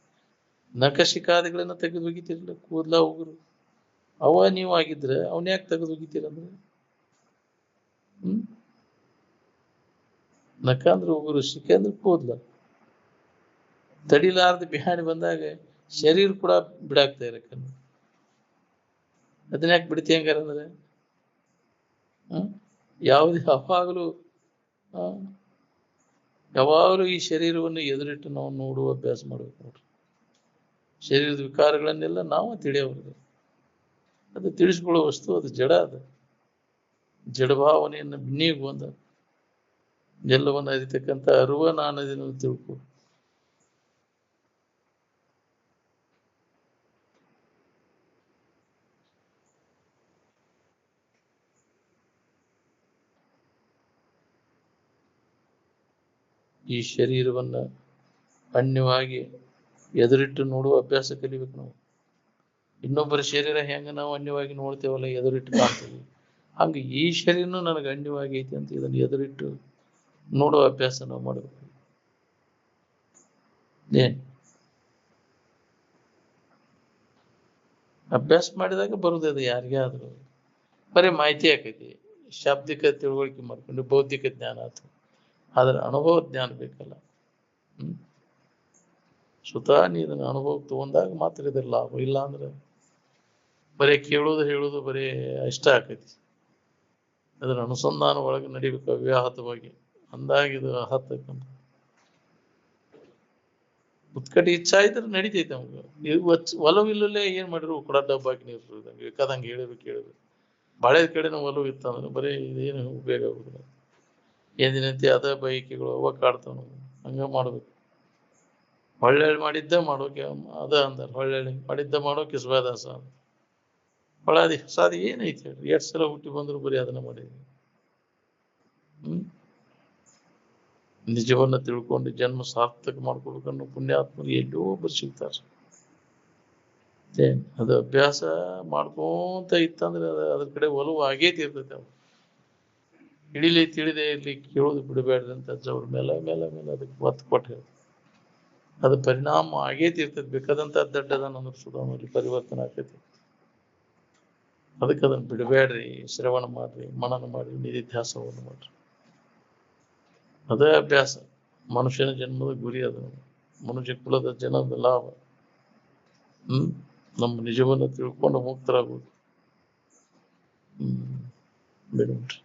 ನಖಶಿಖಾದಿಗಳನ್ನ ತೆಗೆದು ಒಗಿತಿರಲಿಲ್ಲ, ಕೂದಲ ಉಗುರು ಅವ ನೀವು ಆಗಿದ್ರೆ ಅವನ್ ಯಾಕೆ ತೆಗೆದು ಒಗಿತೀರಂದ್ರೆ? ನಖ ಅಂದ್ರೆ ಉಗುರು, ಶಿಖೆ ಅಂದ್ರೆ ಕೂದಲ. ತಡಿಲಾರ್ದು ಬಿಹಾಣಿ ಬಂದಾಗ ಶರೀರ ಕೂಡ ಬಿಡಾಕ್ತಾ ಇರಕಂದ್ರೆ ಅದನ್ನ ಯಾಕೆ ಬಿಡ್ತಿ ಹಂಗಾರ ಅಂದ್ರೆ? ಯಾವ್ದು ಯಾವಾಗಲೂ ಈ ಶರೀರವನ್ನು ಎದುರಿಟ್ಟು ನಾವು ನೋಡುವ ಅಭ್ಯಾಸ ಮಾಡ್ಬೇಕು ನೋಡ್ರಿ. ಶರೀರದ ವಿಕಾರಗಳನ್ನೆಲ್ಲ ನಾವು ತಿಳಿಯೋವ್ರಿಗೆ, ಅದು ತಿಳಿಸ್ಕೊಳ್ಳೋ ವಸ್ತು, ಅದು ಜಡ. ಅದು ಜಡಭಾವನೆಯನ್ನು ನೀವು ಬಂದ ಎಲ್ಲವನ್ನು ಅರಿತಕ್ಕಂಥ ಅರುವ ನಾನದನ್ನು ತಿಳ್ಕೊ. ಈ ಶರೀರವನ್ನ ಅನ್ಯವಾಗಿ ಎದುರಿಟ್ಟು ನೋಡುವ ಅಭ್ಯಾಸ ಕಲಿಬೇಕು ನಾವು. ಇನ್ನೊಬ್ಬರ ಶರೀರ ಹೆಂಗ ನಾವು ಅನ್ಯವಾಗಿ ನೋಡ್ತೇವಲ್ಲ, ಎದುರಿಟ್ಟು ಕಾಣ್ತೀವಿ, ಹಂಗೆ ಈ ಶರೀರನು ನನಗೆ ಅನ್ಯವಾಗಿ ಐತಿ ಅಂತ ಇದನ್ನು ಎದುರಿಟ್ಟು ನೋಡುವ ಅಭ್ಯಾಸ ನಾವು ಮಾಡಬೇಕು. ಏನ್ ಅಭ್ಯಾಸ ಮಾಡಿದಾಗ ಬರುದು ಅದು ಯಾರಿಗೇ ಆದ್ರು. ಬರೀ ಮಾಹಿತಿ ಆಕೈತಿ, ಶಾಬ್ದಿಕ ತಿಳುವಳಿಕೆ ಮಾಡ್ಕೊಂಡು ಬೌದ್ಧಿಕ ಜ್ಞಾನ ಆಯ್ತು, ಆದ್ರೆ ಅನುಭವ ಜ್ಞಾನ ಬೇಕಲ್ಲ. ಸ್ವತಃ ನೀ ಇದನ್ನ ಅನುಭವ ತಗೊಂಡಾಗ ಮಾತ್ರ ಇದ್ರ ಲಾಭ. ಇಲ್ಲ ಅಂದ್ರೆ ಬರೀ ಕೇಳೋದು ಹೇಳೋದು ಬರೀ ಇಷ್ಟ ಆಕೈತಿ. ಅದರ ಅನುಸಂಧಾನ ಒಳಗೆ ನಡಿಬೇಕು ಅವ್ಯಾಹತವಾಗಿ. ಅಂದಾಗ ಇದು ಹತ್ತಕ್ಕಂತ ಉತ್ಕಟ ಇಚ್ಛಾ ಇದ್ರೆ ನಡಿತೈತೆ ನಮ್ಗೆ. ಒಲವಿಲ್ಲೇ ಏನ್ ಮಾಡಿದ್ರು ಕೂಡ ಡಬ್ಬಾಕಿ ನೀರು ಬೇಕಾದಂಗೆ ಹೇಳ್ಬೇಕು. ಬಾಳೆದ ಕಡೆನೂ ಒಲವು ಇತ್ತಂದ್ರೆ ಬರೀ ಇದೇನು ಉಪಯೋಗ ಆಗುದಿಲ್ಲ. ಎಂದಿನಂತೆ ಅದ ಬಯಕೆಗಳು ಅವ ಕಾಡ್ತಾವ. ಹಂಗ ಮಾಡ್ಬೇಕು. ಹೊಳ್ಳೆಳ್ಳಿ ಮಾಡಿದ್ದ ಮಾಡೋಕೆ ಅದ ಅಂದಾರ. ಹೊಳ್ಳೆಳ್ಳಿ ಮಾಡಿದ್ದ ಮಾಡೋ ಕಿಸ್ಬಾದಾಸ ಅಂತ. ಹೊಳಾದಿ ಹೊಸಾದಿ ಏನೈತಿ ಹೇಳ್ರಿ? ಎಷ್ಟು ಸಲ ಹುಟ್ಟಿ ಬಂದ್ರು ಬರೀ ಅದನ್ನ ಮಾಡಿದ್ವಿ. ನಿಜವನ್ನ ತಿಳ್ಕೊಂಡು ಜನ್ಮ ಸಾರ್ಥಕ ಮಾಡ್ಕೊಬೇಕನ್ನೋ ಪುಣ್ಯಾತ್ಮರು ಎಲ್ಲೋ ಒಬ್ಬರು ಸಿಗ್ತಾರೆ. ಅದು ಅಭ್ಯಾಸ ಮಾಡ್ಕೊಂತ ಇತ್ತಂದ್ರೆ ಅದ್ರ ಕಡೆ ಒಲವು ಆಗೇತಿ ಇರ್ತೈತೆ. ಅವ್ರು ಹಿಡಿಲಿ ತಿಳಿದೇ ಇರ್ಲಿ ಕೇಳೋದು ಬಿಡಬೇಡ್ರಿ ಅಂತ ಅವ್ರ ಮೇಲೆ ಅದಕ್ಕೆ ಒತ್ತು ಕೊಟ್ಟು ಅದು ಪರಿಣಾಮ ಆಗೇತಿ ಇರ್ತೈತಿ. ಬೇಕಾದಂತ ದಡ್ಡದನ್ನ ಸುಧಾಮಲ್ಲಿ ಪರಿವರ್ತನೆ ಆಗ್ತೈತಿ. ಅದಕ್ಕೆ ಅದನ್ನ ಬಿಡಬೇಡ್ರಿ, ಶ್ರವಣ ಮಾಡ್ರಿ, ಮನನ ಮಾಡ್ರಿ, ನಿಧಿಧ್ಯಾಸವನ್ನು ಮಾಡ್ರಿ. ಅದೇ ಅಭ್ಯಾಸ ಮನುಷ್ಯನ ಜನ್ಮದ ಗುರಿ. ಅದು ಮನುಷ್ಯ ಕುಲದ ಜನದ ಲಾಭ. ನಮ್ಮ ನಿಜವನ್ನು ತಿಳ್ಕೊಂಡು ಮುಕ್ತರಾಗುವುದು. ಬಿಡ್ಬಿಟ್ರಿ.